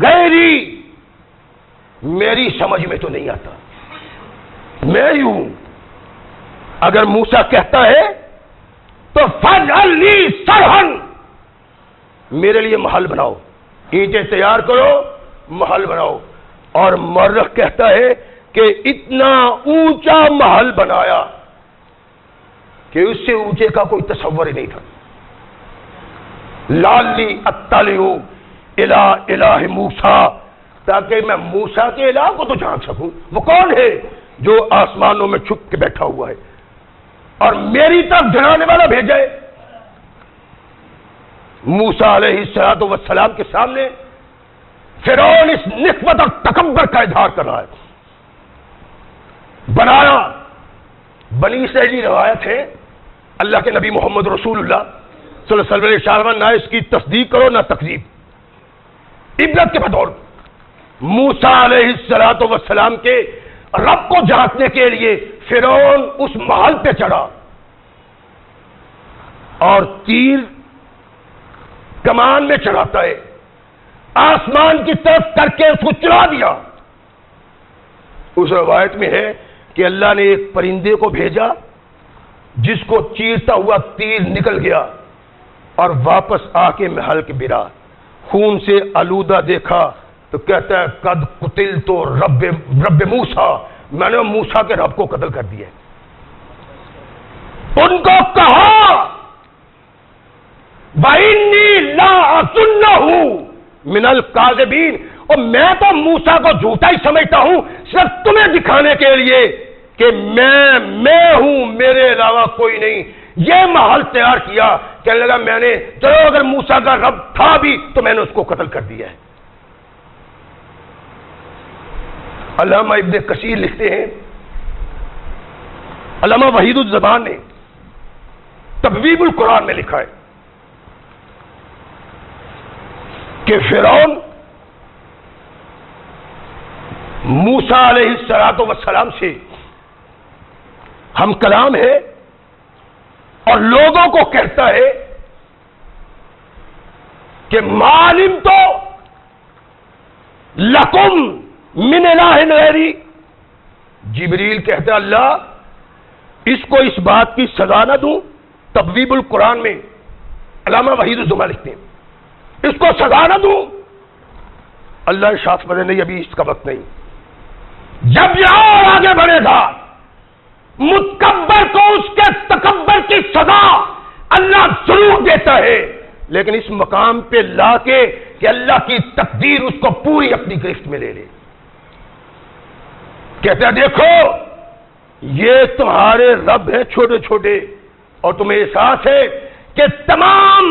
غیری، میری سمجھ میں تو نہیں آتا، میں ہی ہوں۔ اگر موسیٰ کہتا ہے تو فاجعل لی صرحا، میرے لیے محل بناؤ، اینٹیں تیار کرو، محل بناؤ۔ اور مورخ کہتا ہے کہ اتنا اونچا محل بنایا کہ اس سے اونچے کا کوئی تصور ہی نہیں تھا۔ لالی اطلع الی الہ موسیٰ، تاکہ میں موسیٰ کے الہ کو تو جان سکوں، وہ کون ہے جو آسمانوں میں چھپ کے بیٹھا ہوا ہے اور میری طرف ڈرانے والا بھیجا ہے۔ موسیٰ علیہ السلام کے سامنے فرعون اس نسبت اور تکبر کا اظہار کر رہا ہے۔ بنایا، بنی اسرائیلی روایت ہے، اللہ کے نبی محمد رسول اللہ صلی اللہ علیہ وسلم، نہ اس کی تصدیق کرو نہ تکذیب، عبرت کے بطور موسیٰ علیہ السلام کے رب کو جانچنے کے لیے فرعون اس محل پہ چڑھا اور تیر کمان میں چڑھاتا ہے، آسمان کی طرف کر کے اس کو چلا دیا۔ اس روایت میں ہے کہ اللہ نے ایک پرندے کو بھیجا جس کو چیرتا ہوا تیر نکل گیا اور واپس آ کے محل کے گرا، خون سے آلودہ دیکھا تو کہتا ہے قد قتل تو رب موسیٰ، میں نے موسیٰ کے رب کو قتل کر دیا۔ ان کو کہا وَإِنِّي لَا أَظُنُّهُ مِنَ الْكَاذِبِينَ، اور میں تو موسیٰ کو جھوٹا ہی سمجھتا ہوں صرف تمہیں دکھانے کے لیے کہ میں ہوں، میرے علاوہ کوئی نہیں۔ یہ محل تیار کیا، کہنے لگا میں نے، چلو اگر موسیٰ کا رب تھا بھی تو میں نے اس کو قتل کر دیا ہے۔ علامہ ابن کثیر لکھتے ہیں، علامہ وحید الزمان نے تبویب القرآن میں لکھا ہے کہ فرعون موسیٰ علیہ السلام سے ہم کلام ہے اور لوگوں کو کہتا ہے کہ معلم تو لکم من الہ غیری۔ جبریل کہتا ہے اللہ اس کو اس بات کی سزا نہ دوں، تبویب القرآن میں علامہ وحید الزمان لکھتے ہیں اس کو سزا نہ دوں۔ اللہ ارشاد فرماتے نہیں، ابھی اس کا وقت نہیں، جب یہ اور آگے بڑھے گا متکبر کو اس کے تکبر کی سزا اللہ ضرور دیتا ہے، لیکن اس مقام پہ لا کے کہ اللہ کی تقدیر اس کو پوری اپنی گرفت میں لے لے۔ کہتا ہے دیکھو یہ تمہارے رب ہیں چھوٹے چھوٹے، اور تمہیں احساس ہے کہ تمام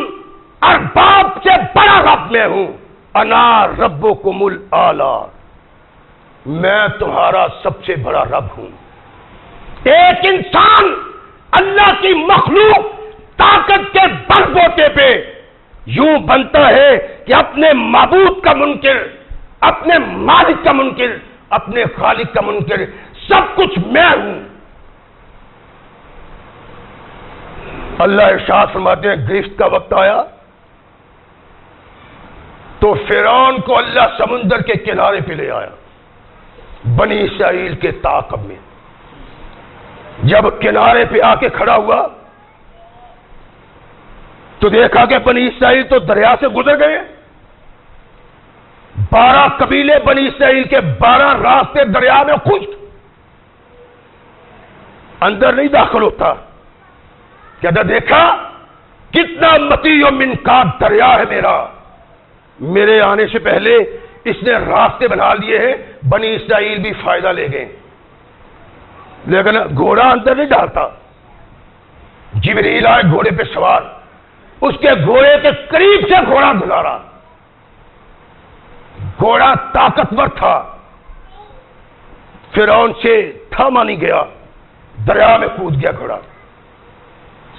ارباب سے بڑا رب میں ہوں، انا ربکم الاعلی، میں تمہارا سب سے بڑا رب ہوں۔ ایک انسان اللہ کی مخلوق طاقت کے بل بوتے پہ یوں بنتا ہے کہ اپنے معبود کا منکر، اپنے مالک کا منکر، اپنے خالق کا منکر، سب کچھ میں ہوں۔ اللہ ارشاد فرماتے ہیں گرفت کا وقت آیا تو فرعون کو اللہ سمندر کے کنارے پہ لے آیا، بنی اسرائیل کے تعاقب میں جب کنارے پہ آ کے کھڑا ہوا تو دیکھا کہ بنی اسرائیل تو دریا سے گزر گئے. 12 قبیلے بنی اسرائیل کے 12 راستے دریا میں خشک، اندر نہیں داخل ہوتا. کیا دیکھا کتنا متی و منقاد دریا ہے میرے آنے سے پہلے اس نے راستے بنا لیے ہیں، بنی اسرائیل بھی فائدہ لے گئے. لیکن گھوڑا اندر نہیں ڈالتا. جبریل آئے گھوڑے پہ سوار، اس کے گھوڑے کے قریب سے گھوڑا گزارا. گھوڑا طاقتور تھا، فرعون سے تھاما نہیں گیا، دریا میں کود گیا گھوڑا.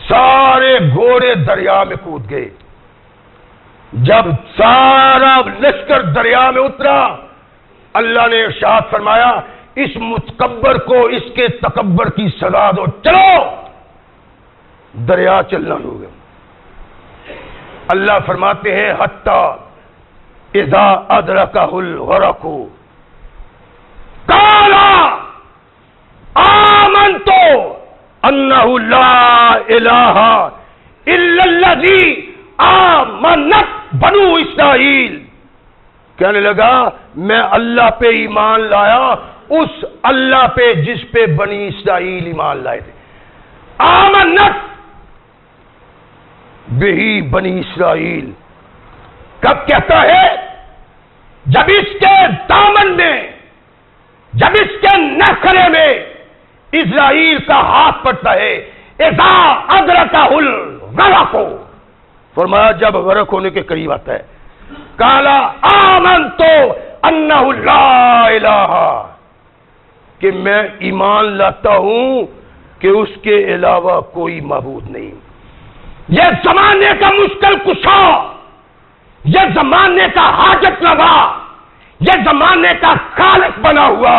سارے گھوڑے دریا میں کود گئے. جب سارا لشکر دریا میں اترا، اللہ نے ارشاد فرمایا اس متکبر کو اس کے تکبر کی سزا دو، چلو. دریا چلنا ہو گیا. اللہ فرماتے ہیں حتی اذا ادرکہ الغرق قال آمنت انہ لا الہ الا الذی آمنت بنو اسرائیل. کہنے لگا میں اللہ پہ ایمان لایا، اس اللہ پہ جس پہ بنی اسرائیل ایمان لائے تھے. آمنت بہی بنی اسرائیل کب کہتا ہے؟ جب اس کے دامن میں، جب اس کے نخرے میں اسرائیل کا ہاتھ پڑتا ہے. اذا ادرکہ الغرق، فرمایا جب غرق ہونے کے قریب آتا ہے. قال آمنت انہ لا الہ، کہ میں ایمان لاتا ہوں کہ اس کے علاوہ کوئی معبود نہیں. یہ زمانے کا مشکل کشا، یہ زمانے کا حاجت روا، یہ زمانے کا خالق بنا ہوا،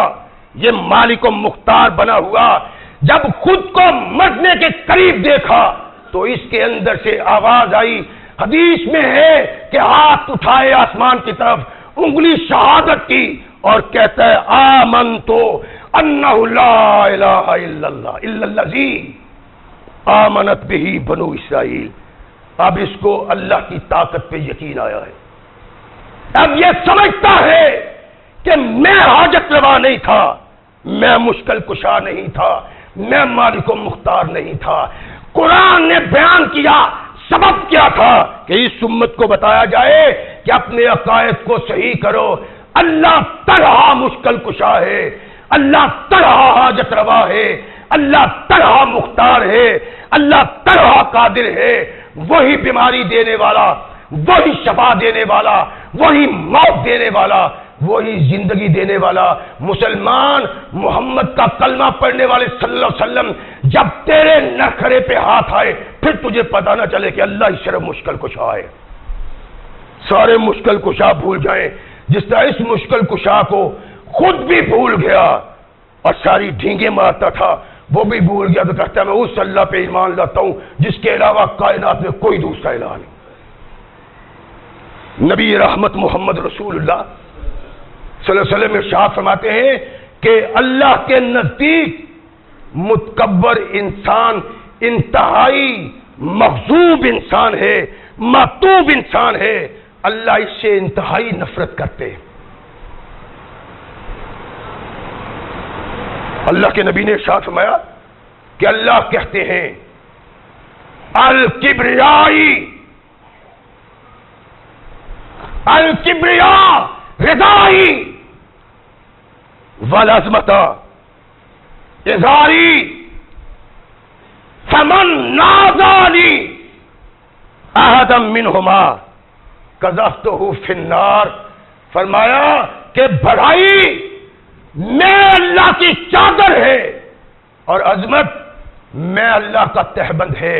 یہ مالک و مختار بنا ہوا، جب خود کو مرنے کے قریب دیکھا تو اس کے اندر سے آواز آئی. حدیث میں ہے کہ ہاتھ اٹھائے آسمان کی طرف، انگلی شہادت کی اور کہتا ہے آمنتو انہ لا الہ الا اللہ الا الذی آمنت بہی بنو اسرائیل. اب اس کو اللہ کی طاقت پہ یقین آیا ہے. اب یہ سمجھتا ہے کہ میں حاجت روا نہیں تھا، میں مشکل کشا نہیں تھا، میں مالک و مختار نہیں تھا. قرآن نے بیان کیا سبب کیا تھا کہ اس امت کو بتایا جائے کہ اپنے عقائد کو صحیح کرو. اللہ طرح مشکل کشا ہے، اللہ طرح حاجت روا ہے، اللہ طرح مختار ہے، اللہ طرح قادر ہے. وہی بیماری دینے والا، وہی شفا دینے والا، وہی موت دینے والا، وہی زندگی دینے والا. مسلمان محمد کا کلمہ پڑھنے والے صلی اللہ علیہ وسلم جب تیرے نخرے پہ ہاتھ آئے پھر تجھے پتہ نہ چلے کہ اللہ ہی صرف مشکل کشا ہے. سارے مشکل کشا بھول جائیں، جس طرح اس مشکل کشا کو خود بھی بھول گیا اور ساری ڈھینگیں مارتا تھا، وہ بھی بھول گیا تو کہتا ہے میں اس اللہ پہ ایمان لاتا ہوں جس کے علاوہ کائنات میں کوئی دوسرا الہ نہیں. نبی رحمت محمد رسول اللہ صلی اللہ علیہ وسلم ارشاد فرماتے ہیں کہ اللہ کے نزدیک متکبر انسان انتہائی مغضوب انسان ہے، مغضوب انسان ہے. اللہ اس سے انتہائی نفرت کرتے ہیں. اللہ کے نبی نے ارشاد فرمایا کہ اللہ کہتے ہیں الکبریائی، الکبریاء رضائی والعظمت ازاری فمن نازانی احدا منہما قذفتہ فی النار. فرمایا کہ بڑائی میں اللہ کی چادر ہے اور عظمت میں اللہ کا تہبند ہے.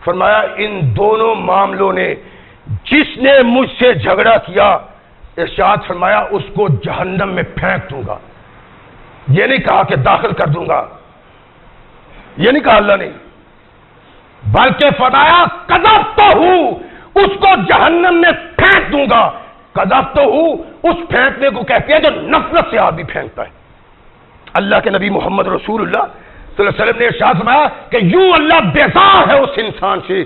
فرمایا ان دونوں معاملوں نے جس نے مجھ سے جھگڑا کیا، ارشاد فرمایا اس کو جہنم میں پھینک دوں گا. یہ نہیں کہا کہ داخل کر دوں گا، یہ نہیں کہا اللہ نے، بلکہ فرمایا قذفتہ اس کو جہنم میں پھینک دوں گا. قذفتہ اس پھینکنے کو کہتے ہیں جو نفرت سے آدمی پھینکتا ہے. اللہ کے نبی محمد رسول اللہ صلی اللہ علیہ وسلم نے ارشاد فرمایا کہ یوں اللہ بیزار ہے اس انسان سے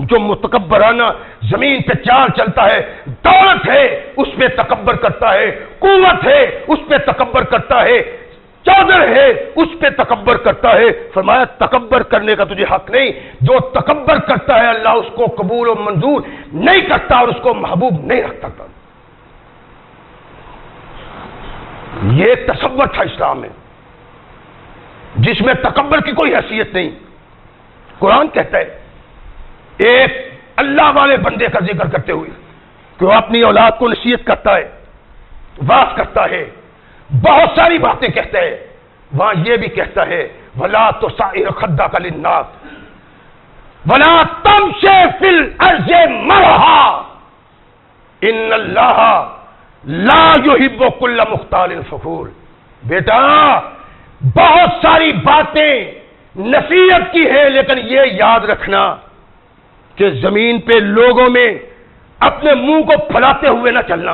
جو متکبرانہ زمین پہ چال چلتا ہے، دولت ہے اس پہ تکبر کرتا ہے، قوت ہے اس پہ تکبر کرتا ہے، چادر ہے اس پہ تکبر کرتا ہے۔ فرمایا تکبر کرنے کا تجھے حق نہیں، جو تکبر کرتا ہے اللہ اس کو قبول و منظور نہیں کرتا اور اس کو محبوب نہیں رکھتا۔ یہ تصور تھا اسلام میں جس میں تکبر کی کوئی حیثیت نہیں۔ قرآن کہتا ہے ایک اللہ والے بندے کا ذکر کرتے ہوئے کہ وہ اپنی اولاد کو نصیحت کرتا ہے، واعظ کرتا ہے، بہت ساری باتیں کہتا ہے، وہاں یہ بھی کہتا ہے وَلَا تُصَعِّرْ خَدَّكَ لِلنَّاسِ وَلَا تَمْشِ فِي الْأَرْضِ مَرَحًا إِنَّ اللَّهَ لَا يُحِبُّ كُلَّ مُخْتَالٍ فَخُورٍ۔ بیٹا بہت ساری باتیں نصیحت کی ہے، لیکن یہ یاد رکھنا کہ زمین پہ لوگوں میں اپنے منہ کو پھلاتے ہوئے نہ چلنا،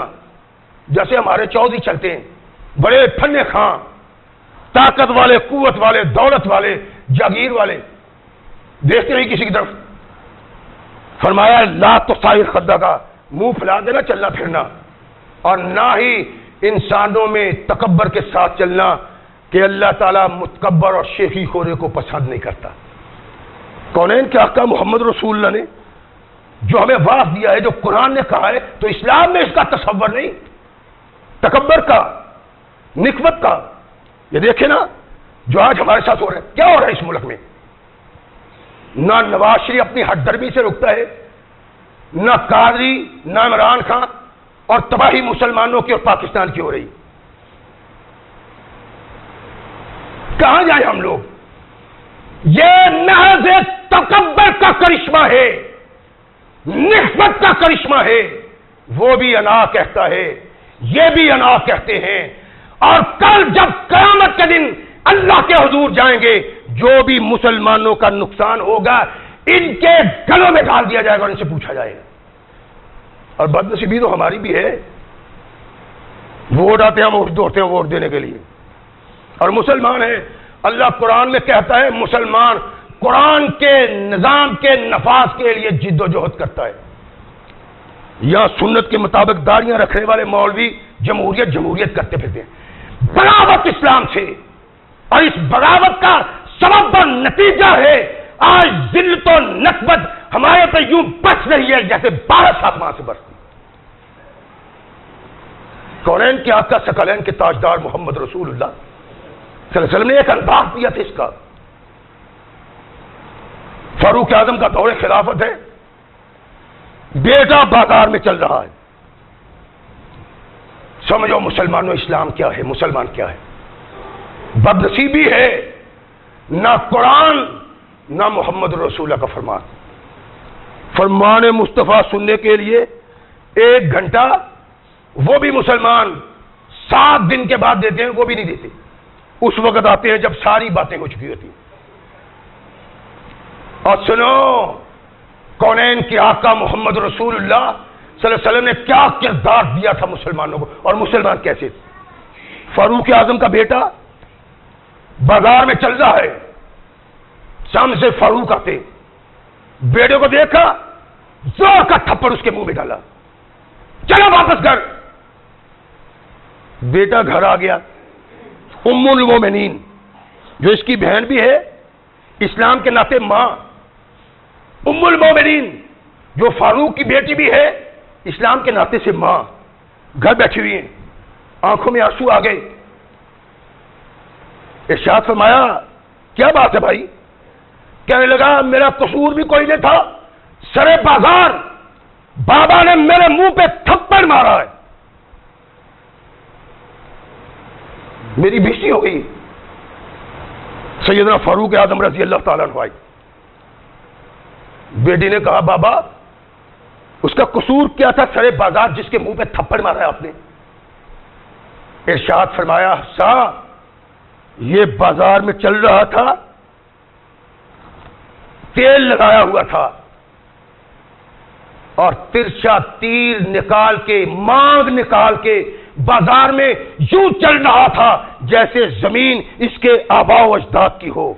جیسے ہمارے چودھری چلتے ہیں، بڑے پھنے خاں، طاقت والے، قوت والے، دولت والے، جاگیر والے، دیکھتے نہیں کسی کی طرف۔ فرمایا لا تصائر خدک، منہ پھیلا دینا، چلنا پھرنا، اور نہ ہی انسانوں میں تکبر کے ساتھ چلنا کہ اللہ تعالیٰ متکبر اور شیخی خوری کو پسند نہیں کرتا۔ کونین کے آقا محمد رسول اللہ نے جو ہمیں واضح دیا ہے، جو قرآن نے کہا ہے، تو اسلام میں اس کا تصور نہیں، تکبر کا، نکبت کا۔ یہ دیکھیں نا جو آج ہمارے ساتھ ہو رہا ہے، کیا ہو رہا ہے اس ملک میں؟ نہ نواز شریف اپنی ہٹ درمی سے رکتا ہے، نہ قادری، نہ عمران خان، اور تباہی مسلمانوں کی اور پاکستان کی ہو رہی۔ کہاں جائیں ہم لوگ؟ یہ محض تکبر کا کرشمہ ہے، نسبت کا کرشمہ ہے۔ وہ بھی انا کہتا ہے، یہ بھی انا کہتے ہیں، اور کل جب قیامت کے دن اللہ کے حضور جائیں گے، جو بھی مسلمانوں کا نقصان ہوگا ان کے گلوں میں ڈال دیا جائے گا اور ان سے پوچھا جائے گا۔ اور بدنصیبی تو ہماری بھی ہے، ووٹ آتے ہیں ہم دوڑتے ہیں ووٹ دینے کے لیے، اور مسلمان ہیں۔ اللہ قرآن میں کہتا ہے مسلمان قرآن کے نظام کے نفاذ کے لیے جد و جہد کرتا ہے۔ یا سنت کے مطابق داڑیاں رکھنے والے مولوی جمہوریت کرتے پھرتے ہیں، بغاوت اسلام سے، اور اس بغاوت کا سبب اور نتیجہ ہے آج ذلت و نکبت ہمارے پہ یوں برس رہی ہے جیسے بارش آسمان سے برستی۔ کونین کے آقا ثقلین کے تاجدار محمد رسول اللہ صلی اللہ علیہ وسلم نے ایک انداز دیا تھا اس کا۔ فاروق اعظم کا دور خلافت ہے، بیٹا بازار میں چل رہا ہے، سمجھو مسلمانوں اسلام کیا ہے، مسلمان کیا ہے۔ بدنصیبی ہے نہ قرآن نہ محمد رسول اللہ کا فرمان مصطفیٰ سننے کے لیے 1 گھنٹہ وہ بھی مسلمان 7 دن کے بعد دیتے ہیں، وہ بھی نہیں دیتے۔ اس وقت آتے ہیں جب ساری باتیں ہو چکی ہوتی ہیں۔ اور سنو کونین کے آقا محمد رسول اللہ صلی اللہ علیہ وسلم نے کیا کردار دیا تھا مسلمانوں کو، اور مسلمان کیسے تھے۔ فاروق اعظم کا بیٹا بازار میں چل رہا ہے، سامنے سے فاروق آتے، بیٹے کو دیکھا، زور کا تھپڑ اس کے منہ میں ڈالا، چلا واپس گھر۔ بیٹا گھر آ گیا، ام المومنین جو اس کی بہن بھی ہے، اسلام کے ناطے ماں، ام المومنین جو فاروق کی بیٹی بھی ہے، اسلام کے ناطے سے ماں، گھر بیٹھی ہوئی ہیں، آنکھوں میں آنسو آ گئے۔ ارشاد فرمایا کیا بات ہے بھائی؟ کہنے لگا میرا قصور بھی کوئی نہیں تھا، سرے بازار بابا نے میرے منہ پہ تھپڑ مارا ہے، میری بھیشی ہو گئی۔ سیدنا فاروق اعظم رضی اللہ تعالیٰ عنہ آئی، بیٹی نے کہا بابا اس کا قصور کیا تھا سرے بازار جس کے منہ پہ تھپڑ مارا ہے آپ نے؟ ارشاد فرمایا حفصہ یہ بازار میں چل رہا تھا، تیل لگایا ہوا تھا، اور ترچا تیر نکال کے، مانگ نکال کے بازار میں یوں چل رہا تھا جیسے زمین اس کے آباء و اجداد کی ہو۔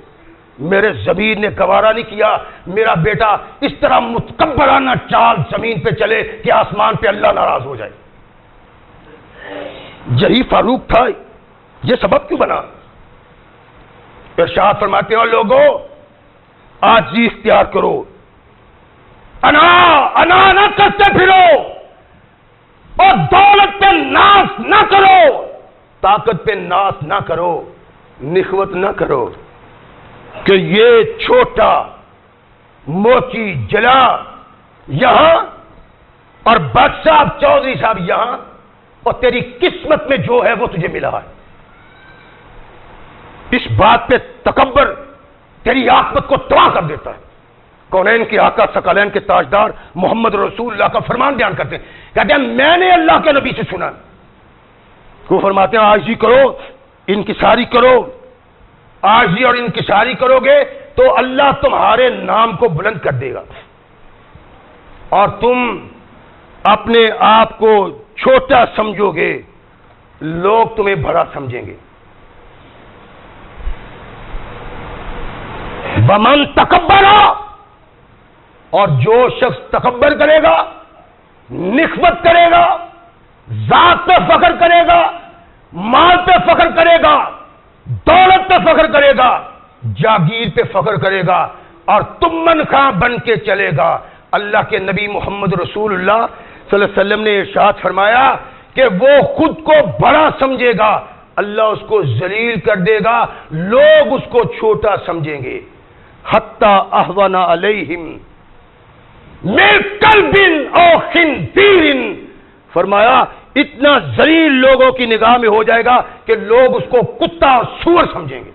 میرے ضمیر نے گوارا نہیں کیا میرا بیٹا اس طرح متکبرانہ چال زمین پہ چلے کہ آسمان پہ اللہ ناراض ہو جائے۔ یہی فاروق تھا، یہ سبب کیوں بنا؟ ارشاد فرماتے ہو لوگوں عاجزی اختیار کرو، انا نہ کرتے پھرو، اور دولت پہ ناز نہ کرو، طاقت پہ ناز نہ کرو، نخوت نہ کرو کہ یہ چھوٹا موچی جلا یہاں اور بٹ صاحب چودھری صاحب یہاں، اور تیری قسمت میں جو ہے وہ تجھے ملا ہے۔ اس بات پہ تکبر تیری عاقبت کو تباہ کر دیتا ہے۔ کونین کے آقا ثقلین کے تاجدار محمد رسول اللہ کا فرمان بیان کرتے ہیں، کہتے ہیں میں نے اللہ کے نبی سے سنا، وہ فرماتے ہیں عاجزی کرو، انکساری کرو، عاجزی اور انکساری کرو گے تو اللہ تمہارے نام کو بلند کر دے گا، اور تم اپنے آپ کو چھوٹا سمجھو گے، لوگ تمہیں بڑا سمجھیں گے۔ ومن تکبر، اور جو شخص تکبر کرے گا، نخوت کرے گا، ذات پہ فخر کرے گا، مال پہ فخر کرے گا، دولت پہ فخر کرے گا، جاگیر پہ فخر کرے گا، اور تمن خواہ بن کے چلے گا، اللہ کے نبی محمد رسول اللہ صلی اللہ علیہ وسلم نے ارشاد فرمایا کہ وہ خود کو بڑا سمجھے گا، اللہ اس کو ذلیل کر دے گا، لوگ اس کو چھوٹا سمجھیں گے۔ حتی احونا علیہم من کلب او خنزیر، فرمایا اتنا ذلیل لوگوں کی نگاہ میں ہو جائے گا کہ لوگ اس کو کتا اور سور سمجھیں گے۔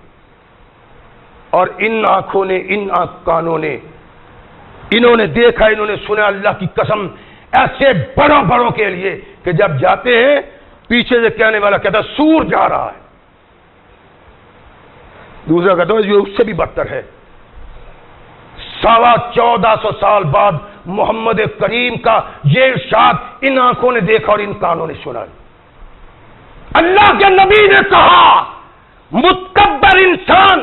اور ان آنکھوں نے، ان کانوں نے، انہوں نے دیکھا، انہوں نے سنا، اللہ کی قسم ایسے بڑوں بڑوں کے لیے کہ جب جاتے ہیں پیچھے سے کہنے والا کہتا سور جا رہا ہے، دوسرا کہتا ہے یہ اس سے بھی بدتر ہے۔ 1450 سال بعد محمد کریم کا یہ ارشاد ان آنکھوں نے دیکھا اور ان کانوں نے سنا۔ اللہ کے نبی نے کہا متکبر انسان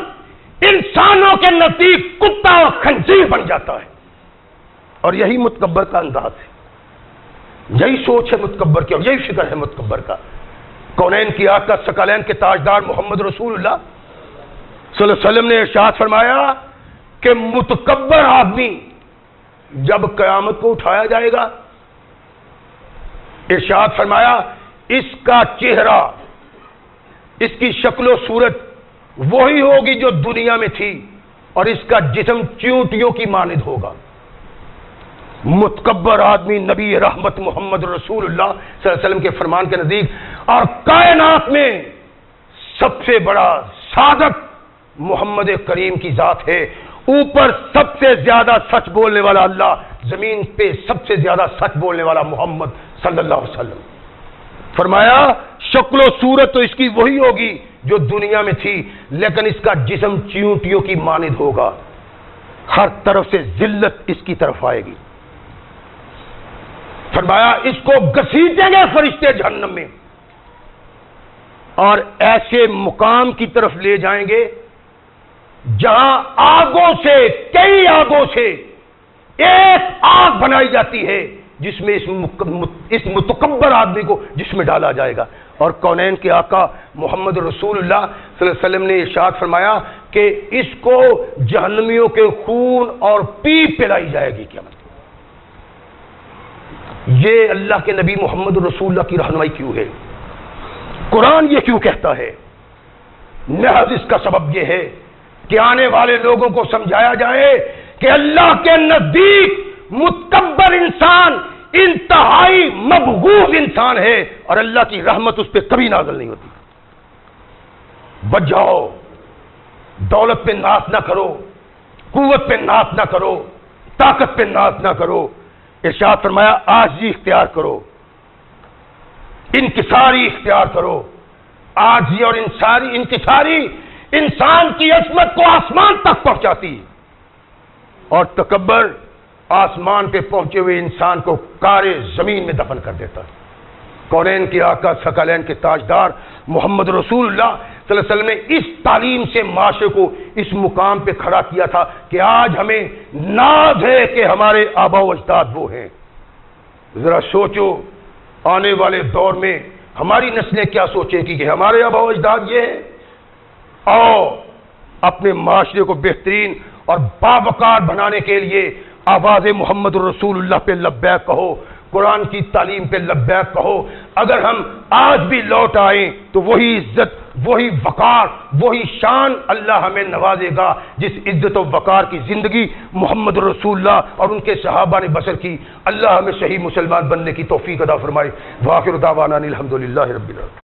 انسانوں کے نزدیک کتا اور خنزیر بن جاتا ہے، اور یہی متکبر کا انداز ہے، یہی سوچ ہے متکبر کی، اور یہی فکر ہے متکبر کا۔ کونین کی آقا ثقلین کے تاجدار محمد رسول اللہ صلی اللہ علیہ وسلم نے ارشاد فرمایا کہ متکبر آدمی جب قیامت کو اٹھایا جائے گا، ارشاد فرمایا اس کا چہرہ، اس کی شکل و صورت وہی ہوگی جو دنیا میں تھی، اور اس کا جسم چیونٹیوں کی مانند ہوگا۔ متکبر آدمی نبی رحمت محمد رسول اللہ صلی اللہ علیہ وسلم کے فرمان کے نزدیک اور کائنات میں سب سے بڑا صادق محمد کریم کی ذات ہے۔ اوپر سب سے زیادہ سچ بولنے والا اللہ، زمین پہ سب سے زیادہ سچ بولنے والا محمد صلی اللہ علیہ وسلم۔ فرمایا شکل و صورت تو اس کی وہی ہوگی جو دنیا میں تھی، لیکن اس کا جسم چیونٹیوں کی مانند ہوگا، ہر طرف سے ذلت اس کی طرف آئے گی۔ فرمایا اس کو گھسیٹیں گے فرشتے جہنم میں، اور ایسے مقام کی طرف لے جائیں گے جہاں آگوں سے، کئی آگوں سے ایک آگ بنائی جاتی ہے جس میں اس متکبر آدمی کو جس میں ڈالا جائے گا۔ اور کونین کے آقا محمد رسول اللہ صلی اللہ علیہ وسلم نے ارشاد فرمایا کہ اس کو جہنمیوں کے خون اور پیپ پلائی جائے گی قیامت۔ یہ اللہ کے نبی محمد رسول اللہ کی رہنمائی کیوں ہے؟ قرآن یہ کیوں کہتا ہے؟ محض اس کا سبب یہ ہے کہ آنے والے لوگوں کو سمجھایا جائے کہ اللہ کے نزدیک متکبر انسان انتہائی مبغوض انسان ہے، اور اللہ کی رحمت اس پہ کبھی نازل نہیں ہوتی۔ بچ جاؤ، دولت پہ ناز نہ کرو، قوت پہ ناز نہ کرو، طاقت پہ ناز نہ کرو۔ ارشاد فرمایا عاجزی اختیار کرو، انکساری اختیار کرو۔ عاجزی اور انکساری انسان کی عظمت کو آسمان تک پہنچاتی، اور تکبر آسمان پہ پہنچے ہوئے انسان کو کارے زمین میں دفن کر دیتا ہے۔ کونین کے آقا ثقلین کے تاجدار محمد رسول اللہ صلی اللہ علیہ وسلم نے اس تعلیم سے معاشرے کو اس مقام پہ کھڑا کیا تھا کہ آج ہمیں ناز ہے کہ ہمارے آبا و اجداد وہ ہیں۔ ذرا سوچو آنے والے دور میں ہماری نسلیں کیا سوچیں گی کہ ہمارے آبا و اجداد یہ ہیں۔ اور اپنے معاشرے کو بہترین اور باوقار بنانے کے لیے آواز محمد رسول اللہ پہ لبیک کہو، قرآن کی تعلیم پہ لبیک کہو۔ اگر ہم آج بھی لوٹ آئیں تو وہی عزت، وہی وقار، وہی شان اللہ ہمیں نوازے گا جس عزت و وقار کی زندگی محمد رسول اللہ اور ان کے صحابہ نے بسر کی۔ اللہ ہمیں صحیح مسلمان بننے کی توفیق عطا فرمائے۔ وآخر دعوانا الحمدللہ رب العالمین۔